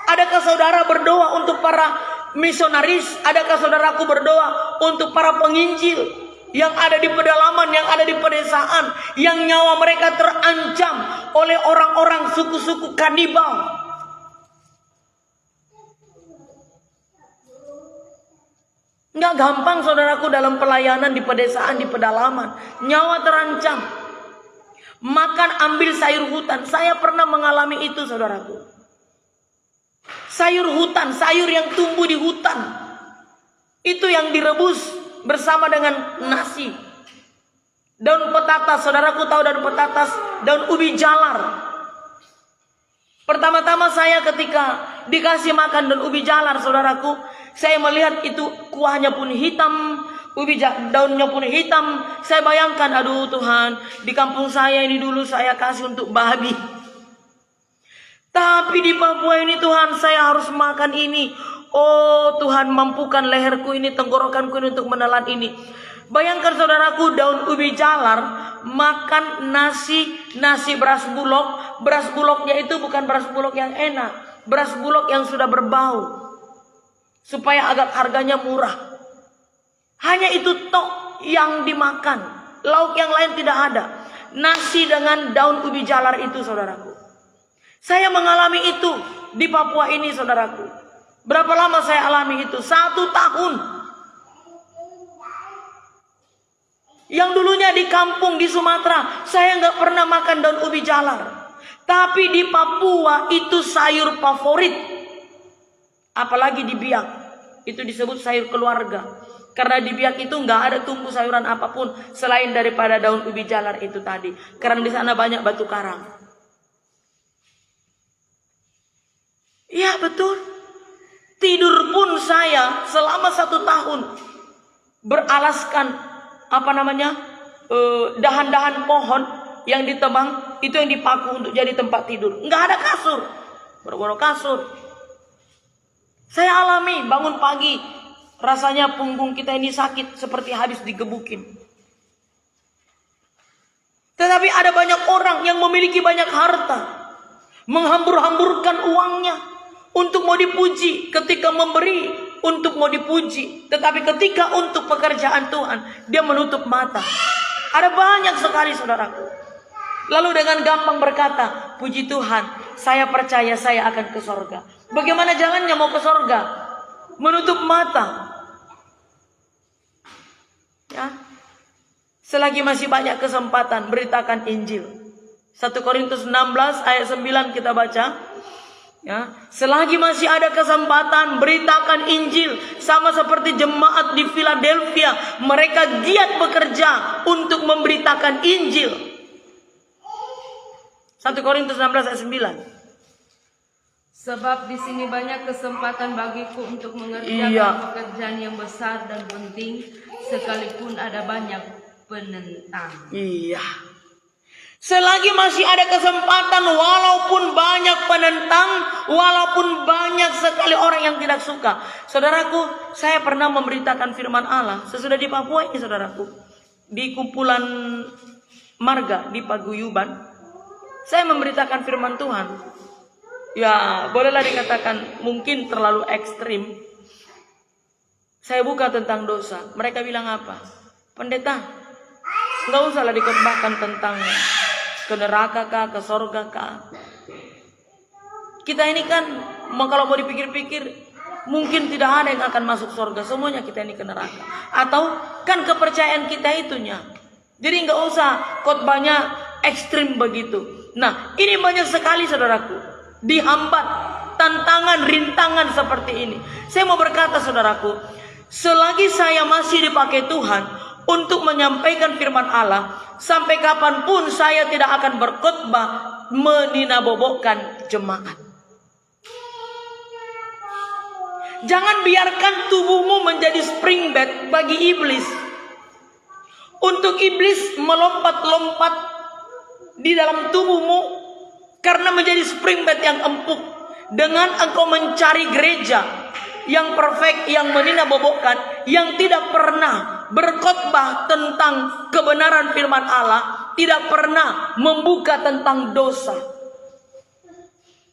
Adakah saudara berdoa untuk para misionaris? Adakah saudaraku berdoa untuk para penginjil yang ada di pedalaman, yang ada di pedesaan, yang nyawa mereka terancam oleh orang-orang suku-suku kanibal? Nggak gampang saudaraku dalam pelayanan di pedesaan, di pedalaman. Nyawa terancam. Makan ambil sayur hutan. Saya pernah mengalami itu saudaraku. Sayur hutan, sayur yang tumbuh di hutan. Itu yang direbus bersama dengan nasi. Daun petatas, saudaraku tahu daun petatas, daun ubi jalar. Pertama-tama saya ketika dikasih makan daun ubi jalar, saudaraku, saya melihat itu kuahnya pun hitam, daunnya pun hitam. Saya bayangkan, aduh Tuhan, di kampung saya ini dulu saya kasih untuk babi. Tapi di Papua ini Tuhan, saya harus makan ini. Oh Tuhan, mampukan leherku ini, tenggorokanku ini untuk menelan ini. Bayangkan saudaraku, daun ubi jalar makan nasi beras bulog. Beras bulognya itu bukan beras bulog yang enak, beras bulog yang sudah berbau, supaya agak harganya murah. Hanya itu tok yang dimakan, lauk yang lain tidak ada. Nasi dengan daun ubi jalar itu saudaraku. Saya mengalami itu di Papua ini saudaraku. Berapa lama saya alami itu? 1 tahun. Yang dulunya di kampung di Sumatera, saya nggak pernah makan daun ubi jalar. Tapi di Papua itu sayur favorit. Apalagi di Biak, itu disebut sayur keluarga. Karena di Biak itu nggak ada tumbuh sayuran apapun selain daripada daun ubi jalar itu tadi. Karena di sana banyak batu karang. Ya betul. Tidur pun saya selama 1 tahun beralaskan dahan-dahan pohon yang ditebang, itu yang dipaku untuk jadi tempat tidur. Nggak ada kasur, boro-boro kasur. Saya alami bangun pagi, rasanya punggung kita ini sakit seperti habis digebukin. Tetapi ada banyak orang yang memiliki banyak harta, menghambur-hamburkan uangnya untuk mau dipuji, ketika memberi untuk mau dipuji. Tetapi ketika untuk pekerjaan Tuhan, dia menutup mata. Ada banyak sekali saudaraku. Lalu dengan gampang berkata, puji Tuhan, saya percaya saya akan ke sorga. Bagaimana jalannya mau ke sorga? Menutup mata. Ya. Selagi masih banyak kesempatan, beritakan Injil. 1 Korintus 16 ayat 9 kita baca. Ya, selagi masih ada kesempatan, beritakan Injil. Sama seperti jemaat di Philadelphia, mereka giat bekerja untuk memberitakan Injil. 1 Korintus 16 ayat 9. Sebab di sini banyak kesempatan bagiku untuk mengerjakan Iya. pekerjaan yang besar dan penting, sekalipun ada banyak penentang. Iya. Selagi masih ada kesempatan, walaupun banyak penentang, walaupun banyak sekali orang yang tidak suka. Saudaraku, saya pernah memberitakan firman Allah sesudah di Papua ini, saudaraku. Di kumpulan marga, di paguyuban, saya memberitakan firman Tuhan. Ya, bolehlah dikatakan mungkin terlalu ekstrim. Saya buka tentang dosa. Mereka bilang apa? Pendeta, nggak usahlah dikhotbahkan tentang ke neraka kah, ke sorga kah. Kita ini kan, kalau mau dipikir-pikir, mungkin tidak ada yang akan masuk sorga. Semuanya kita ini ke neraka. Atau kan kepercayaan kita itunya. Jadi nggak usah khotbahnya ekstrim begitu. Nah, ini banyak sekali saudaraku dihambat tantangan, rintangan seperti ini. Saya mau berkata saudaraku, selagi saya masih dipakai Tuhan untuk menyampaikan firman Allah, sampai kapanpun saya tidak akan berkhotbah meninabobokkan jemaat. Jangan biarkan tubuhmu menjadi springbed bagi iblis. Untuk iblis melompat-lompat di dalam tubuhmu karena menjadi springbed yang empuk. Dengan engkau mencari gereja yang perfect, yang meninabobokkan, yang tidak pernah berkhotbah tentang kebenaran firman Allah, tidak pernah membuka tentang dosa.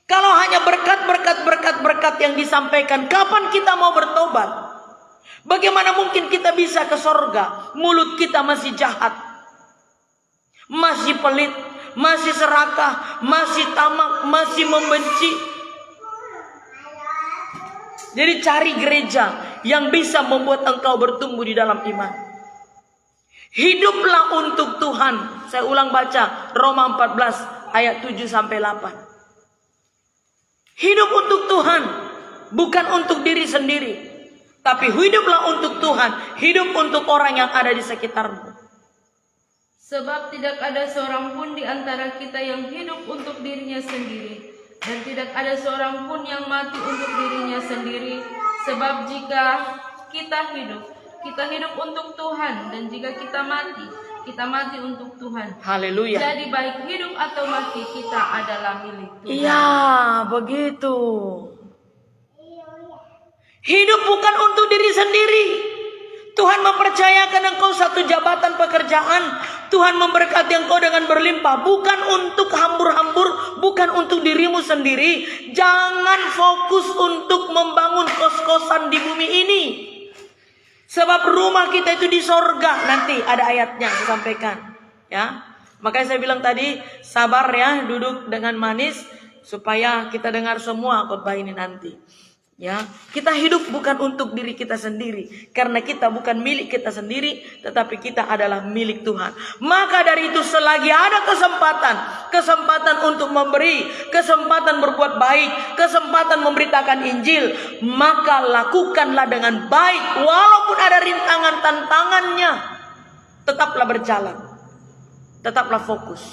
Kalau hanya berkat yang disampaikan, kapan kita mau bertobat? Bagaimana mungkin kita bisa ke sorga? Mulut kita masih jahat, masih pelit, masih serakah, masih tamak, masih membenci. Jadi cari gereja yang bisa membuat engkau bertumbuh di dalam iman. Hiduplah untuk Tuhan. Saya ulang baca Roma 14 ayat 7 sampai 8. Hidup untuk Tuhan, bukan untuk diri sendiri, tapi hiduplah untuk Tuhan, hidup untuk orang yang ada di sekitarmu. Sebab tidak ada seorang pun di antara kita yang hidup untuk dirinya sendiri, dan tidak ada seorang pun yang mati untuk dirinya sendiri. Sebab jika kita hidup untuk Tuhan, dan jika kita mati untuk Tuhan. Haleluya. Jadi baik hidup atau mati, kita adalah milik Tuhan. Iya, begitu. Hidup bukan untuk diri sendiri. Tuhan mempercayakan engkau satu jabatan pekerjaan. Tuhan memberkati engkau dengan berlimpah. Bukan untuk hambur-hambur, bukan untuk dirimu sendiri. Jangan fokus untuk membangun kos-kosan di bumi ini. Sebab rumah kita itu di sorga. Nanti ada ayatnya saya sampaikan. Ya, makanya saya bilang tadi, sabar ya, duduk dengan manis supaya kita dengar semua khotbah ini nanti. Ya, kita hidup bukan untuk diri kita sendiri, karena kita bukan milik kita sendiri, tetapi kita adalah milik Tuhan. Maka dari itu, selagi ada kesempatan untuk memberi, kesempatan berbuat baik, kesempatan memberitakan Injil, maka lakukanlah dengan baik. Walaupun ada rintangan, tantangannya, tetaplah berjalan, tetaplah fokus.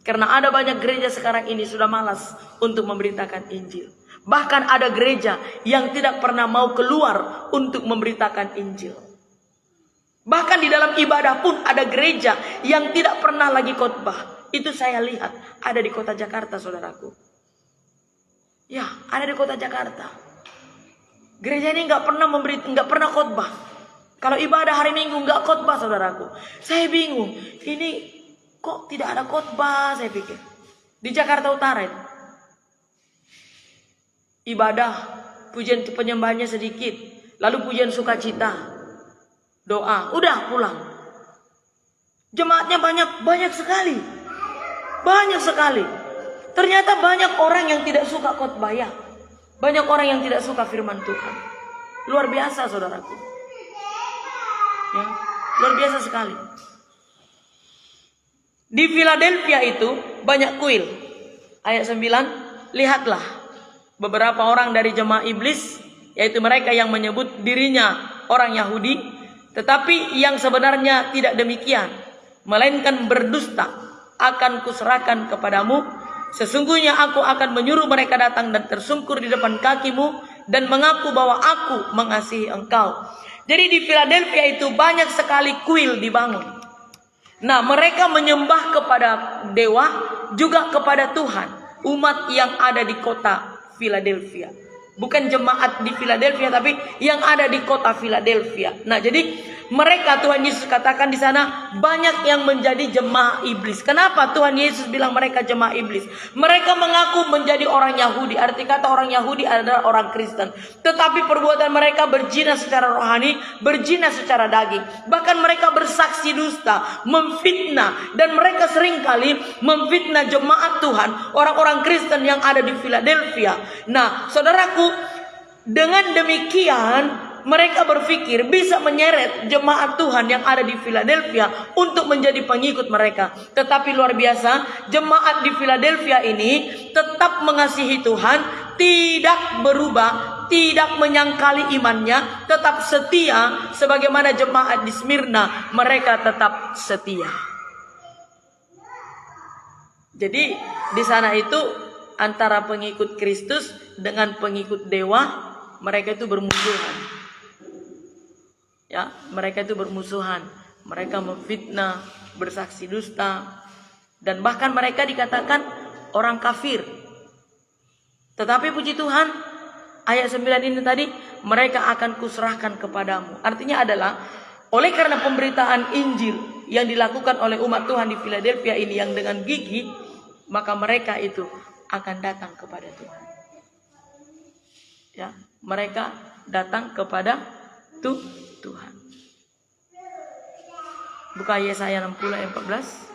Karena ada banyak gereja sekarang ini sudah malas untuk memberitakan Injil. Bahkan ada gereja yang tidak pernah mau keluar untuk memberitakan Injil. Bahkan di dalam ibadah pun ada gereja yang tidak pernah lagi khotbah. Itu saya lihat ada di kota Jakarta, saudaraku. Ya, ada di kota Jakarta. Gereja ini nggak pernah khotbah. Kalau ibadah hari Minggu nggak khotbah, saudaraku. Saya bingung. Ini kok tidak ada khotbah? Saya pikir di Jakarta Utara itu. Ibadah, pujian penyembahannya sedikit, lalu pujian sukacita, doa, udah pulang. Jemaatnya banyak sekali, Ternyata banyak orang yang tidak suka khotbah, ya. Banyak orang yang tidak suka firman Tuhan. Luar biasa, saudaraku. Ya, luar biasa sekali. Di Philadelphia itu banyak kuil. Ayat 9, lihatlah. Beberapa orang dari jemaah iblis, yaitu mereka yang menyebut dirinya orang Yahudi, tetapi yang sebenarnya tidak demikian, melainkan berdusta, akan kuserahkan kepadamu Sesungguhnya aku akan menyuruh mereka datang dan tersungkur di depan kakimu dan mengaku bahwa aku mengasihi engkau. Jadi di Philadelphia itu banyak sekali kuil dibangun. Nah, mereka menyembah kepada dewa, juga kepada Tuhan. Umat yang ada di kota Philadelphia. Bukan jemaat di Philadelphia, tapi yang ada di kota Philadelphia. Nah, jadi mereka, Tuhan Yesus katakan di sana, banyak yang menjadi jemaah iblis. Kenapa Tuhan Yesus bilang mereka jemaah iblis? Mereka mengaku menjadi orang Yahudi. Arti kata orang Yahudi adalah orang Kristen. Tetapi perbuatan mereka berzina secara rohani, berzina secara daging. Bahkan mereka bersaksi dusta, memfitnah. Dan mereka seringkali memfitnah jemaat Tuhan, orang-orang Kristen yang ada di Philadelphia. Nah, saudaraku, dengan demikian mereka berpikir bisa menyeret jemaat Tuhan yang ada di Philadelphia untuk menjadi pengikut mereka. Tetapi luar biasa, jemaat di Philadelphia ini tetap mengasihi Tuhan, tidak berubah, tidak menyangkali imannya, tetap setia. Sebagaimana jemaat di Smyrna, mereka tetap setia. Jadi di sana itu antara pengikut Kristus dengan pengikut dewa, mereka itu bermusuhan. Ya, mereka itu bermusuhan. Mereka memfitnah, bersaksi dusta, dan bahkan mereka dikatakan orang kafir. Tetapi puji Tuhan, ayat 9 ini tadi, mereka akan kuserahkan kepadamu. Artinya adalah, oleh karena pemberitaan Injil yang dilakukan oleh umat Tuhan di Philadelphia ini yang dengan gigih, maka mereka itu akan datang kepada Tuhan. Ya, mereka datang kepada Tuhan. Buka Yesaya 60 ayat 14.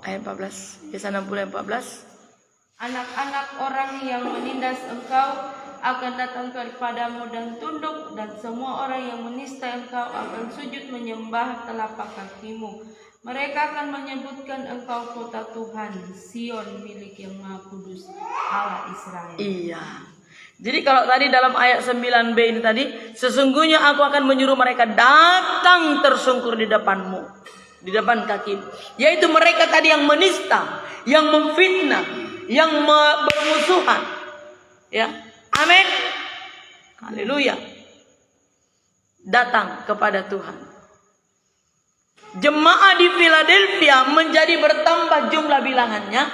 Ayat 14. Yesaya 60 ayat 14. Anak-anak orang yang menindas engkau akan datang kepadamu dan tunduk, dan semua orang yang menista engkau akan sujud menyembah telapak kakimu. Mereka akan menyebutkan engkau kota Tuhan, Sion milik yang Maha Kudus, Allah Israel. Iya. Jadi kalau tadi dalam ayat 9b ini tadi, sesungguhnya aku akan menyuruh mereka datang tersungkur di depanmu, di depan kakimu. Yaitu mereka tadi yang menista, yang memfitnah, yang bermusuhan. Ya. Amin. Haleluya. Datang kepada Tuhan. Jemaah di Philadelphia menjadi bertambah jumlah bilangannya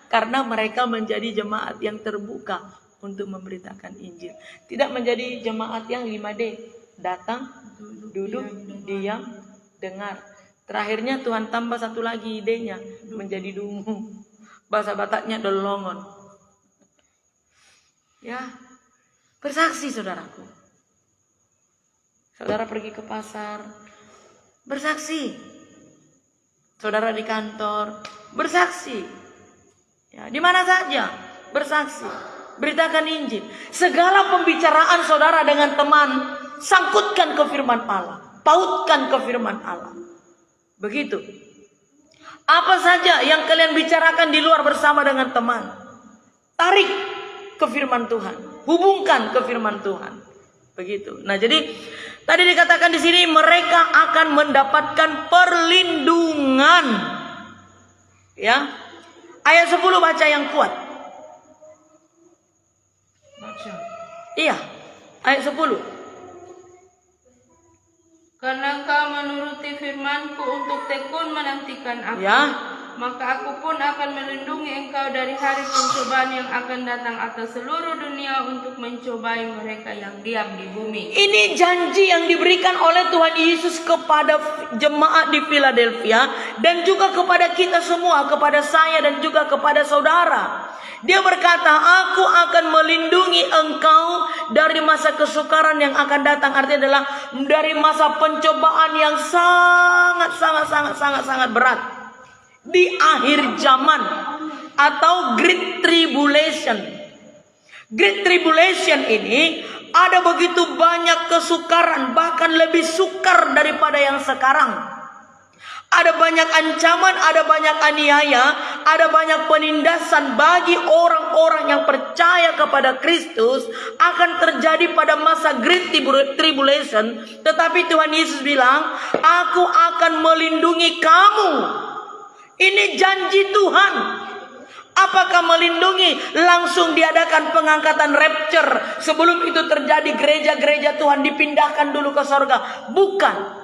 karena mereka menjadi jemaat yang terbuka untuk memberitakan Injil. Tidak menjadi jemaat yang 5D. Datang, duduk, diam, dengar. Terakhirnya Tuhan tambah satu lagi idenya, menjadi dungu. Bahasa Bataknya dolongon. Ya, bersaksi saudaraku. Saudara pergi ke pasar, bersaksi. Saudara di kantor, bersaksi. Ya, di mana saja, bersaksi. Beritakan Injil. Segala pembicaraan saudara dengan teman, sangkutkan ke firman Allah. Pautkan ke firman Allah. Begitu. Apa saja yang kalian bicarakan di luar bersama dengan teman, tarik ke firman Tuhan. Hubungkan ke firman Tuhan. Begitu. Nah, jadi tadi dikatakan di sini mereka akan mendapatkan perlindungan. Ya. Ayat 10 baca yang kuat. Baca. Iya. Ayat 10. Karena engkau menuruti firman-Ku untuk tekun menantikan Aku, Ya. maka Aku pun akan melindungi engkau dari hari pencobaan yang akan datang atas seluruh dunia untuk mencobai mereka yang diam di bumi. Ini janji yang diberikan oleh Tuhan Yesus kepada jemaat di Philadelphia dan juga kepada kita semua, kepada saya dan juga kepada saudara. Dia berkata, aku akan melindungi engkau dari masa kesukaran yang akan datang. Artinya adalah dari masa pencobaan yang sangat berat. Di akhir zaman atau Great Tribulation. Great Tribulation ini ada begitu banyak kesukaran, bahkan lebih sukar daripada yang sekarang. Ada banyak ancaman, ada banyak aniaya, ada banyak penindasan bagi orang-orang yang percaya kepada Kristus akan terjadi pada masa Great Tribulation. Tetapi Tuhan Yesus bilang, aku akan melindungi kamu. Ini janji Tuhan. Apakah melindungi? Langsung diadakan pengangkatan rapture. Sebelum itu terjadi, gereja-gereja Tuhan dipindahkan dulu ke sorga. Bukan.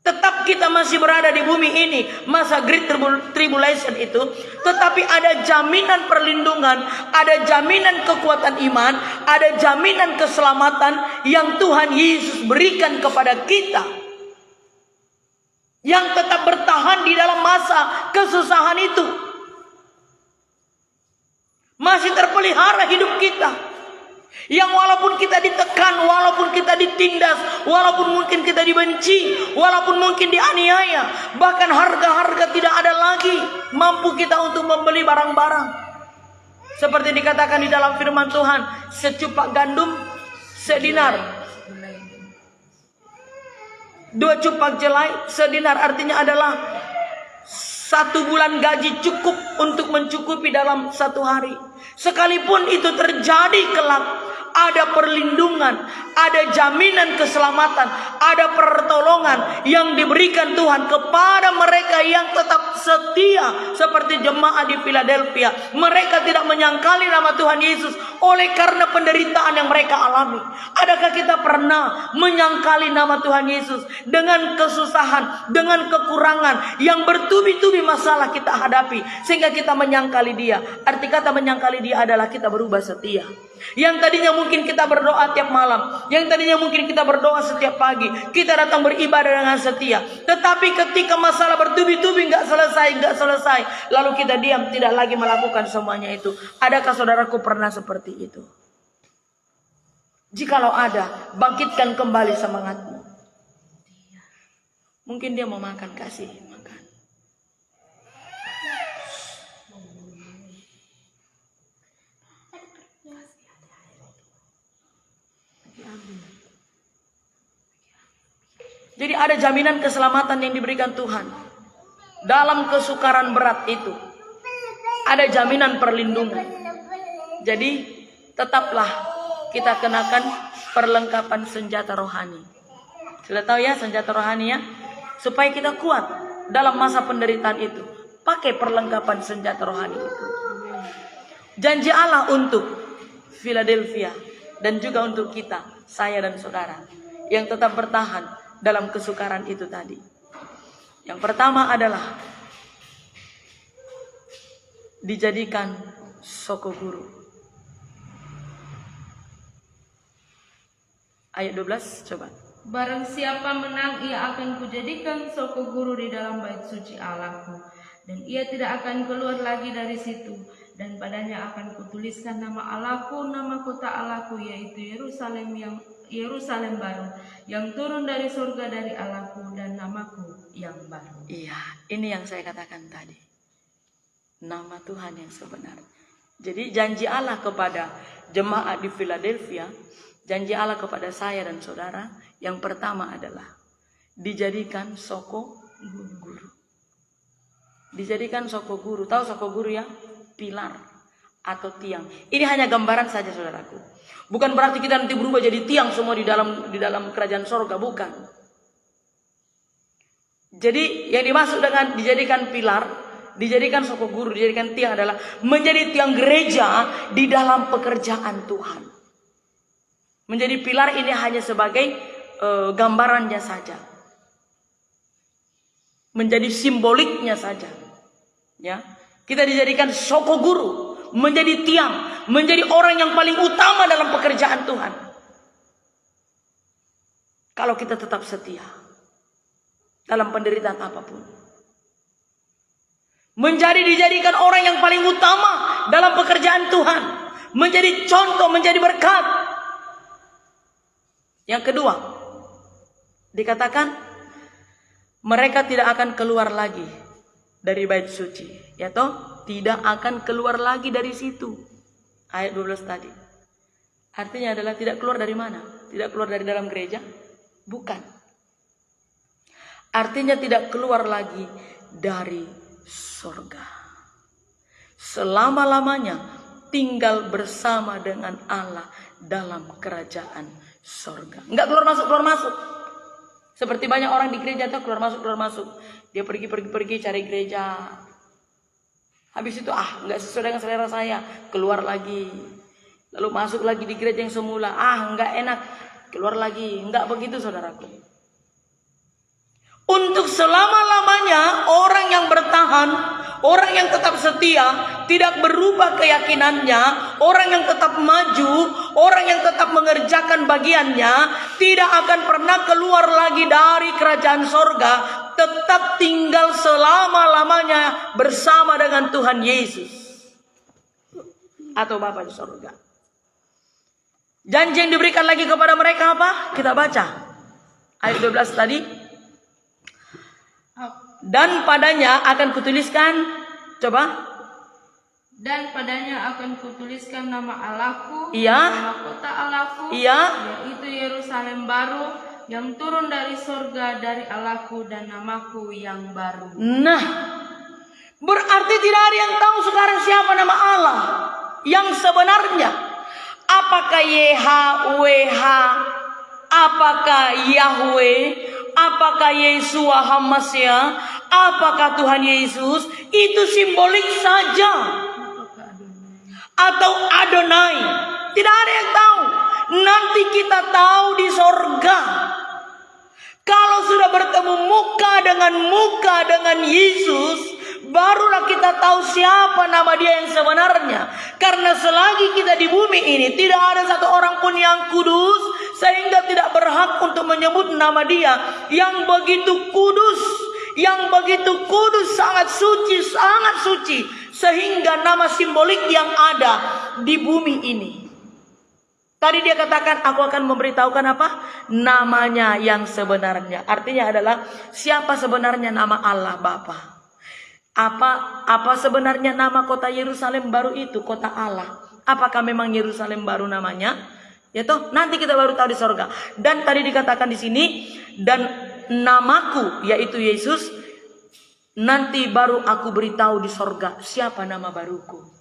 Tetap kita masih berada di bumi ini, masa Great Tribulation itu. Tetapi ada jaminan perlindungan, ada jaminan kekuatan iman, ada jaminan keselamatan yang Tuhan Yesus berikan kepada kita, yang tetap bertahan di dalam masa kesusahan itu. Masih terpelihara hidup kita. Yang walaupun kita ditekan, walaupun kita ditindas, walaupun mungkin kita dibenci, walaupun mungkin dianiaya, bahkan harga-harga tidak ada lagi mampu kita untuk membeli barang-barang. Seperti dikatakan di dalam firman Tuhan, secupak gandum sedinar, 2 cupak jelai sedinar. Artinya adalah 1 bulan gaji cukup untuk mencukupi dalam 1 hari. Sekalipun itu terjadi kelak, ada perlindungan, ada jaminan keselamatan, ada pertolongan yang diberikan Tuhan kepada mereka yang tetap setia seperti jemaat di Philadelphia. Mereka tidak menyangkali nama Tuhan Yesus oleh karena penderitaan yang mereka alami. Adakah kita pernah menyangkali nama Tuhan Yesus dengan kesusahan, dengan kekurangan yang bertubi-tubi masalah kita hadapi sehingga kita menyangkali Dia? Arti kata menyangkali Dia adalah kita berubah setia. Yang tadinya mungkin kita berdoa tiap malam, yang tadinya mungkin kita berdoa setiap pagi, kita datang beribadah dengan setia. Tetapi ketika masalah bertubi-tubi nggak selesai, lalu kita diam, tidak lagi melakukan semuanya itu. Adakah saudaraku pernah seperti itu? Jikalau ada, bangkitkan kembali semangatmu. Mungkin dia mau makan, kasih makan. Jadi ada jaminan keselamatan yang diberikan Tuhan. Dalam kesukaran berat itu ada jaminan perlindungan. Jadi tetaplah kita kenakan perlengkapan senjata rohani. Sudah tahu ya senjata rohani ya? Supaya kita kuat dalam masa penderitaan itu. Pakai perlengkapan senjata rohani itu. Janji Allah untuk Philadelphia dan juga untuk kita, saya dan saudara, yang tetap bertahan dalam kesukaran itu tadi. Yang pertama adalah dijadikan soko guru. Ayat 12 coba. Barang siapa menang, ia akan kujadikan soko guru di dalam bait suci Allahku, dan ia tidak akan keluar lagi dari situ. Dan padanya akan kutuliskan nama Allahku, nama kota Allahku, yaitu Yerusalem baru, yang turun dari surga dari Allahku, dan namaku yang baru. Iya, ini yang saya katakan tadi. Nama Tuhan yang sebenar. Jadi janji Allah kepada jemaat di Philadelphia, janji Allah kepada saya dan saudara, yang pertama adalah dijadikan soko guru. Dijadikan soko guru. Tahu soko guru ya? Pilar atau tiang. Ini hanya gambaran saja saudaraku. Bukan berarti kita nanti berubah jadi tiang semua di dalam kerajaan sorga, bukan. Jadi yang dimaksud dengan dijadikan pilar, dijadikan soko guru, dijadikan tiang adalah menjadi tiang gereja di dalam pekerjaan Tuhan. Menjadi pilar ini hanya sebagai gambarannya saja. Menjadi simboliknya saja. Ya. Kita dijadikan soko guru, menjadi tiang, menjadi orang yang paling utama dalam pekerjaan Tuhan. Kalau kita tetap setia dalam penderitaan apapun. Dijadikan orang yang paling utama dalam pekerjaan Tuhan. Menjadi contoh, menjadi berkat. Yang kedua, dikatakan mereka tidak akan keluar lagi dari bait suci. Ya toh, tidak akan keluar lagi dari situ. Ayat 12 tadi. Artinya adalah tidak keluar dari mana? Tidak keluar dari dalam gereja? Bukan. Artinya tidak keluar lagi dari surga. Selama-lamanya tinggal bersama dengan Allah dalam kerajaan surga. Enggak keluar masuk. Seperti banyak orang di gereja tuh keluar masuk. Dia pergi cari gereja. Habis itu enggak sesuai dengan selera saya, keluar lagi. Lalu masuk lagi di gereja yang semula. Enggak enak, keluar lagi. Enggak begitu saudaraku. Untuk selama-lamanya orang yang bertahan, orang yang tetap setia, tidak berubah keyakinannya, orang yang tetap maju, orang yang tetap mengerjakan bagiannya, tidak akan pernah keluar lagi dari kerajaan sorga, tetap tinggal selama-lamanya bersama dengan Tuhan Yesus atau Bapa di sorga. Janji yang diberikan lagi kepada mereka apa? Kita baca ayat 12 tadi. Dan padanya akan kutuliskan, coba. Dan padanya akan kutuliskan nama Allahku, Iya. nama kota Allahku, Iya. yaitu Yerusalem baru yang turun dari surga dari Allahku, dan namaku yang baru. Nah, berarti tidak ada yang tahu sekarang siapa nama Allah yang sebenarnya. Apakah YHWH? Apakah Yahweh? Apakah Yesua Hamasya? Apakah Tuhan Yesus? Itu simbolik saja. Atau Adonai. Tidak ada yang tahu. Nanti kita tahu di sorga. Kalau sudah bertemu muka dengan Yesus, barulah kita tahu siapa nama dia yang sebenarnya. Karena selagi kita di bumi ini, tidak ada satu orang pun yang kudus, sehingga tidak berhak untuk menyebut nama dia yang begitu kudus. Yang begitu kudus, sangat suci, sehingga nama simbolik yang ada di bumi ini. Tadi dia katakan, aku akan memberitahukan apa? Namanya yang sebenarnya. Artinya adalah siapa sebenarnya nama Allah Bapa. Apa sebenarnya nama kota Yerusalem baru itu? Kota Allah. Apakah memang Yerusalem baru namanya? Ya toh, nanti kita baru tahu di sorga. Dan tadi dikatakan di sini, dan namaku yaitu Yesus, nanti baru aku beritahu di sorga siapa nama baruku.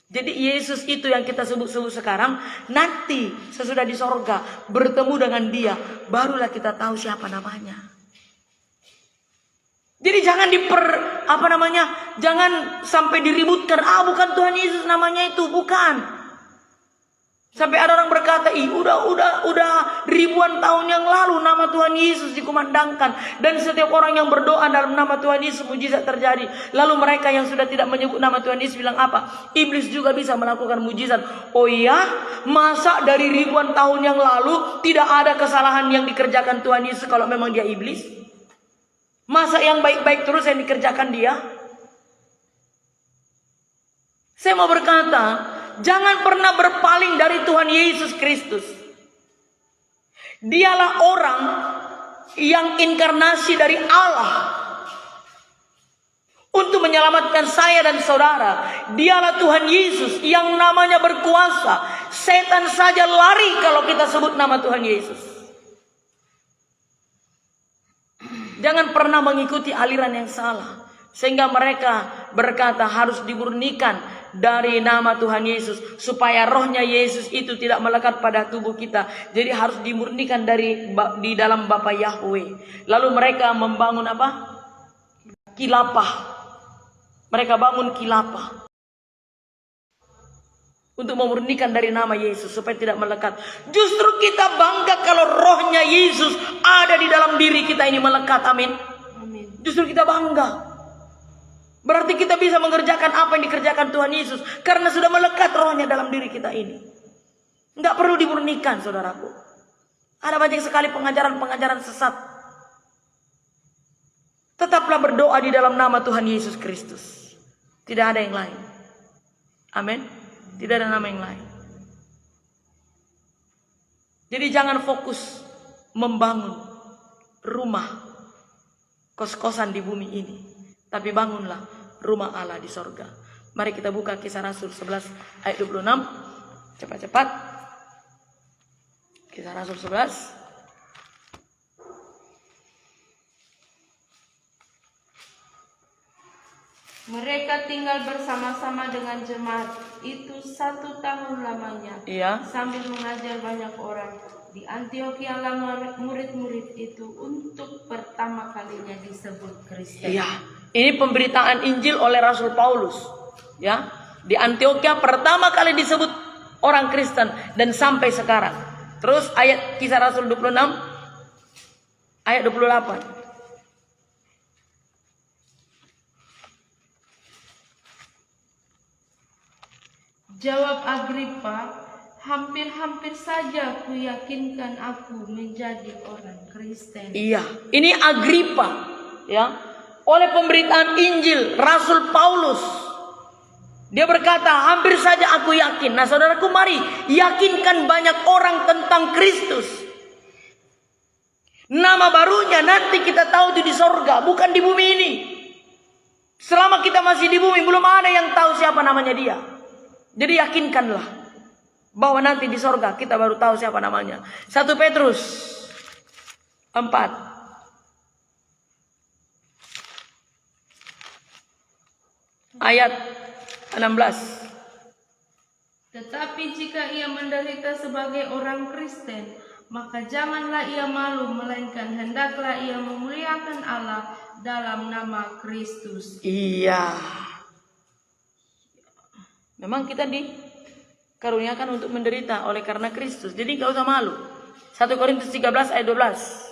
Jadi Yesus itu yang kita sebut-sebut sekarang, nanti sesudah di sorga bertemu dengan dia, barulah kita tahu siapa namanya. Jadi jangan jangan sampai diributkan, bukan Tuhan Yesus namanya itu, bukan. Sampai ada orang berkata, udah ribuan tahun yang lalu nama Tuhan Yesus dikumandangkan. Dan setiap orang yang berdoa dalam nama Tuhan Yesus, mujizat terjadi. Lalu mereka yang sudah tidak menyebut nama Tuhan Yesus bilang apa? Iblis juga bisa melakukan mujizat. Oh iya? Masa dari ribuan tahun yang lalu tidak ada kesalahan yang dikerjakan Tuhan Yesus kalau memang dia iblis? Masa yang baik-baik terus yang dikerjakan dia? Saya mau berkata, jangan pernah berpaling dari Tuhan Yesus Kristus. Dialah orang yang inkarnasi dari Allah untuk menyelamatkan saya dan saudara. Dialah Tuhan Yesus yang namanya berkuasa. Setan saja lari kalau kita sebut nama Tuhan Yesus. Jangan pernah mengikuti aliran yang salah, sehingga mereka berkata harus dimurnikan dari nama Tuhan Yesus, supaya rohnya Yesus itu tidak melekat pada tubuh kita. Jadi harus dimurnikan di dalam Bapa Yahweh. Lalu mereka membangun apa? Kilapah. Mereka bangun kilapah untuk memurnikan dari nama Yesus supaya tidak melekat. Justru kita bangga kalau rohnya Yesus ada di dalam diri kita ini melekat. Amin. Justru kita bangga. Berarti kita bisa mengerjakan apa yang dikerjakan Tuhan Yesus karena sudah melekat rohnya dalam diri kita ini. Enggak perlu dimurnikan, saudaraku. Ada banyak sekali pengajaran-pengajaran sesat. Tetaplah berdoa di dalam nama Tuhan Yesus Kristus. Tidak ada yang lain. Amin. Tidak ada nama yang lain. Jadi jangan fokus membangun rumah kos-kosan di bumi ini, tapi bangunlah rumah Allah di sorga. Mari kita buka Kisah Rasul 11 ayat 26. Cepat-cepat. Kisah Rasul 11 Mereka tinggal bersama-sama dengan jemaat itu 1 tahun lamanya, Iya. sambil mengajar banyak orang. Di Antiokhia lah murid-murid itu untuk pertama kalinya disebut Kristen. Iya. Ini pemberitaan Injil oleh Rasul Paulus. Ya. Di Antiokhia pertama kali disebut orang Kristen dan sampai sekarang. Terus ayat Kisah Rasul 26 ayat 28. Jawab Agripa, hampir-hampir saja ku yakinkan aku menjadi orang Kristen. Iya, ini Agripa, ya. Oleh pemberitaan Injil Rasul Paulus, dia berkata, hampir saja aku yakin. Nah, saudaraku, mari yakinkan banyak orang tentang Kristus. Nama barunya nanti kita tahu itu di sorga, bukan di bumi ini. Selama kita masih di bumi, belum ada yang tahu siapa namanya dia. Jadi yakinkanlah bahwa nanti di sorga kita baru tahu siapa namanya. 1 Petrus 4 ayat 16. Tetapi jika ia menderita sebagai orang Kristen, maka janganlah ia malu, melainkan hendaklah ia memuliakan Allah dalam nama Kristus. Iya. Memang kita dikaruniakan untuk menderita oleh karena Kristus. Jadi gak usah malu. 1 Korintus 13 ayat 12.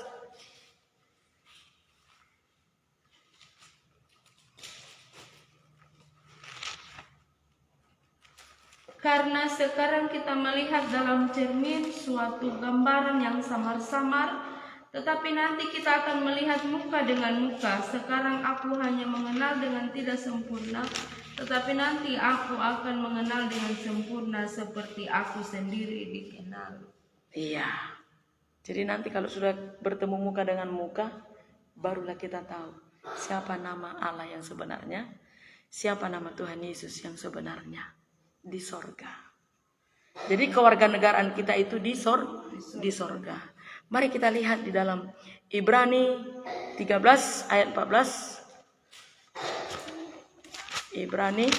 Karena sekarang kita melihat dalam cermin suatu gambaran yang samar-samar, tetapi nanti kita akan melihat muka dengan muka. Sekarang aku hanya mengenal dengan tidak sempurna, tetapi nanti aku akan mengenal dengan sempurna seperti aku sendiri dikenal. Iya. Jadi nanti kalau sudah bertemu muka dengan muka, barulah kita tahu siapa nama Allah yang sebenarnya, siapa nama Tuhan Yesus yang sebenarnya di sorga. Jadi kewarganegaraan kita itu di sorga. Mari kita lihat di dalam Ibrani 13 ayat 14. Ibrani,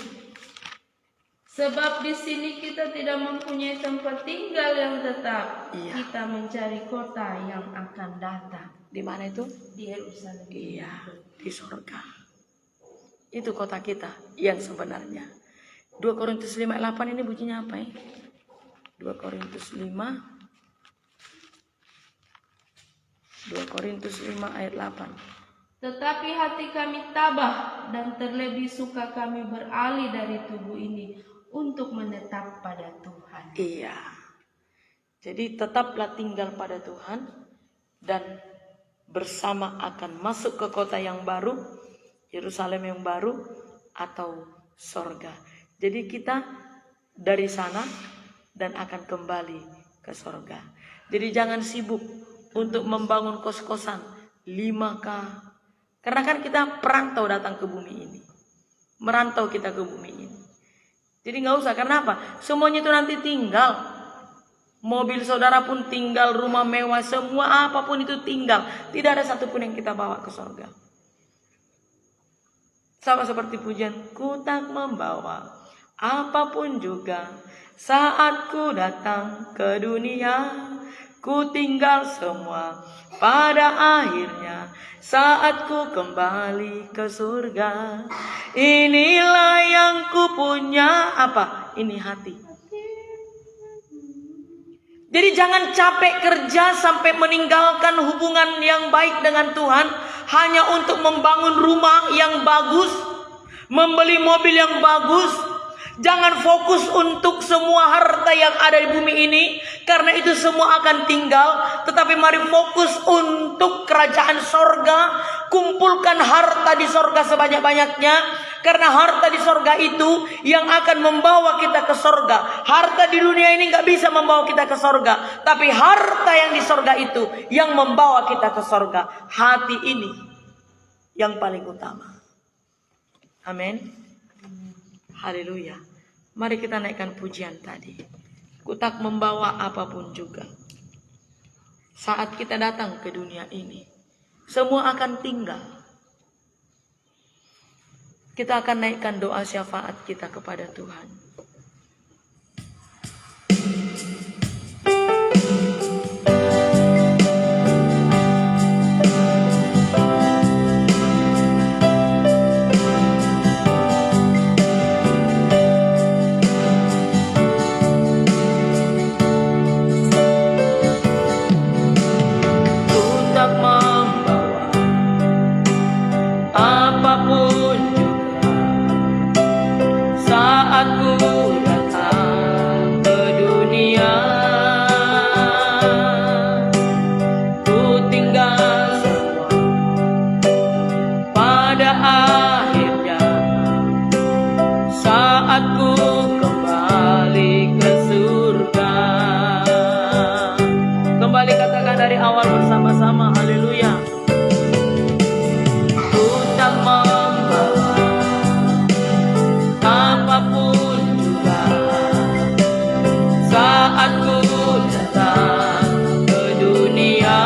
sebab di sini kita tidak mempunyai tempat tinggal yang tetap. Iya. Kita mencari kota yang akan datang. di mana itu? Di Yerusalem. Iya, di sorga. Itu kota kita yang sebenarnya. 2 Korintus 5 ayat 8 ini bunyinya apa ya? 2 Korintus 5 ayat 8. Tetapi hati kami tabah dan terlebih suka kami beralih dari tubuh ini untuk menetap pada Tuhan. Iya. Jadi tetaplah tinggal pada Tuhan dan bersama akan masuk ke kota yang baru, Yerusalem yang baru atau sorga. Jadi kita dari sana dan akan kembali ke sorga. Jadi jangan sibuk untuk membangun kos-kosan 5K. Karena kan kita perantau datang ke bumi ini. Merantau kita ke bumi ini. Jadi gak usah, karena apa? Semuanya itu nanti tinggal. Mobil saudara pun tinggal, rumah mewah, semua apapun itu tinggal. Tidak ada satupun yang kita bawa ke sorga. Sama seperti pujian, ku tak membawa apapun juga saat ku datang ke dunia. Ku tinggal semua pada akhirnya saat ku kembali ke surga. Inilah yang ku punya. Apa? Ini hati. Jadi jangan capek kerja sampai meninggalkan hubungan yang baik dengan Tuhan hanya untuk membangun rumah yang bagus, membeli mobil yang bagus. Jangan fokus untuk semua harta yang ada di bumi ini, karena itu semua akan tinggal. Tetapi mari fokus untuk kerajaan sorga. Kumpulkan harta di sorga sebanyak-banyaknya, karena harta di sorga itu yang akan membawa kita ke sorga. Harta di dunia ini gak bisa membawa kita ke sorga, tapi harta yang di sorga itu yang membawa kita ke sorga. Hati ini yang paling utama. Amin. Haleluya. Mari kita naikkan pujian tadi. Ku tak membawa apapun juga. Saat kita datang ke dunia ini, semua akan tinggal. Kita akan naikkan doa syafaat kita kepada Tuhan. Dari awal bersama-sama, haleluya. Ku tak membawa apapun juga saat ku datang ke dunia.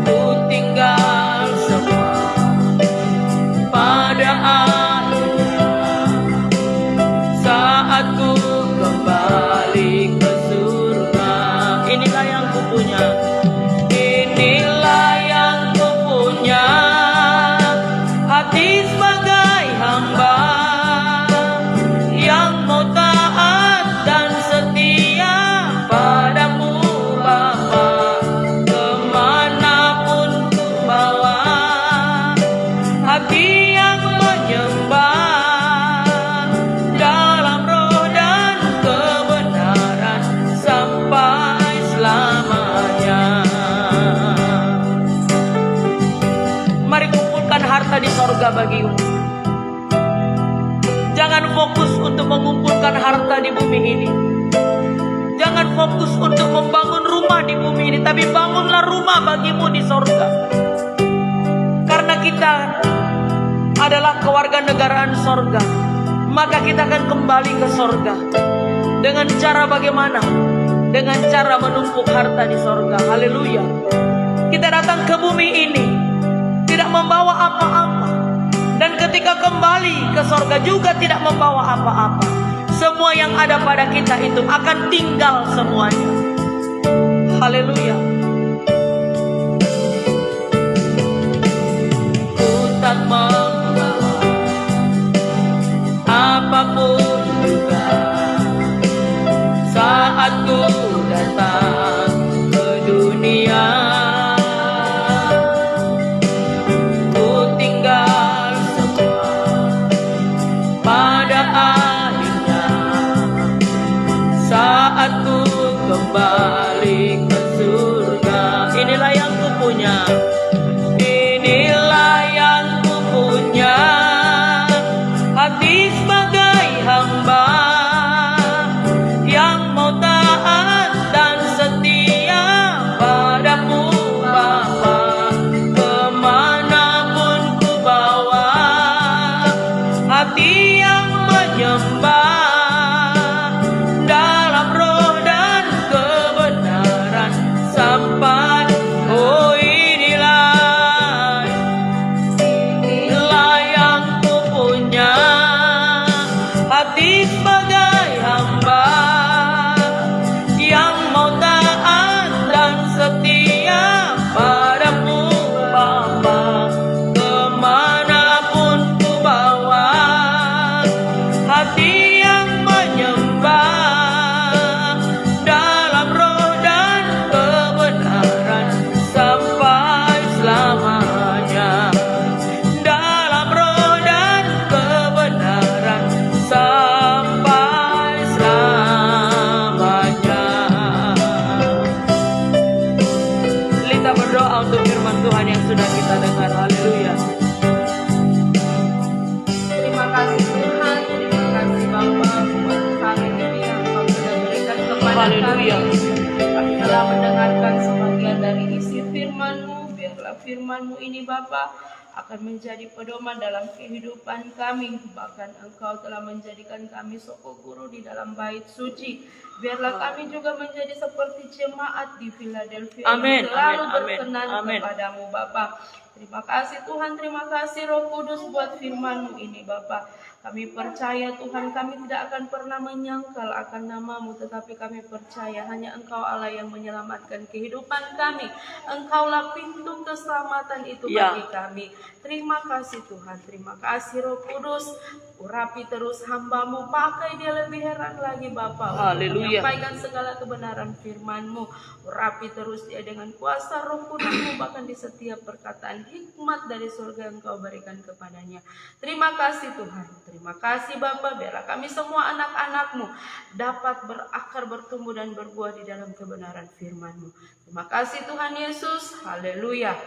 Ku tinggal semua pada akhirnya saat ku kembali ke inilah yang kupunya, inilah yang kupunya, hati sebagai hamba yang mau taat dan setia padamu Bapa, kemanapun ku bawa, hati yang menyembah dalam roh dan kebenaran sampai selamanya. Mari kumpulkan harta di sorga bagimu. Jangan fokus untuk mengumpulkan harta di bumi ini. Jangan fokus untuk membangun rumah di bumi ini, tapi bangunlah rumah bagimu di sorga. Karena kita adalah kewarganegaraan sorga, maka kita akan kembali ke sorga. Dengan cara bagaimana? Dengan cara menumpuk harta di sorga. Haleluya. Kita datang ke bumi ini tidak membawa apa-apa, dan ketika kembali ke sorga juga tidak membawa apa-apa. Semua yang ada pada kita itu akan tinggal semuanya. Haleluya. Ku tak membawa apapun juga saat ku datang ke dunia. Ku tinggal semua pada akhirnya saat ku kembali ke surga. Inilah yang ku punya, inilah yang ku punya, hati sebagai hamba yang mau taat dan setia padamu Bapa, kemanapun ku bawa, hati yang menyembah dalam roh dan kebenaran sampai oh inilah yang ku punya, hati sebagai hamba yang mau taat dan setia padamu Bapa, kemanapun ku bawa, hati yang menyembah dalam roh dan kebenaran sampai selamanya. Dalam roh dan kebenaran sampai selamanya. Kita berdoa untuk firman Tuhan yang sudah kita dengar. Haleluya. Terima kasih Tuhan, terima kasih Bapa buat hari ini yang Kau sudah berikan kepada Haleluya. kami. Kami telah mendengarkan sebagian dari isi firman-Mu. Biarlah firman-Mu ini Bapa akan menjadi pedoman dalam kehidupan kami. Bahkan Engkau telah menjadikan kami soko guru di dalam bait suci. Biarlah kami juga menjadi seperti jemaat di Philadelphia Amin, yang selalu amin, berkenan amin. kepadamu Bapa. Terima kasih Tuhan, terima kasih Roh Kudus buat firman-Mu ini Bapa. Kami percaya Tuhan, kami tidak akan pernah menyangkal akan nama-Mu, tetapi kami percaya hanya Engkau Allah yang menyelamatkan kehidupan kami. Engkaulah pintu keselamatan itu Ya. bagi kami. Terima kasih Tuhan, terima kasih Roh Kudus. Urapi terus hamba-Mu, pakai dia lebih heran lagi Bapa untuk Haleluya. menyampaikan segala kebenaran firman-Mu. Urapi terus dia dengan kuasa Roh Kudus-Mu, bahkan di setiap perkataan hikmat dari surga yang Kau berikan kepadanya. Terima kasih Tuhan, terima kasih Bapa. Biarlah kami semua anak-anak-Mu dapat berakar, bertumbuh dan berbuah di dalam kebenaran firman-Mu. Terima kasih Tuhan Yesus, haleluya.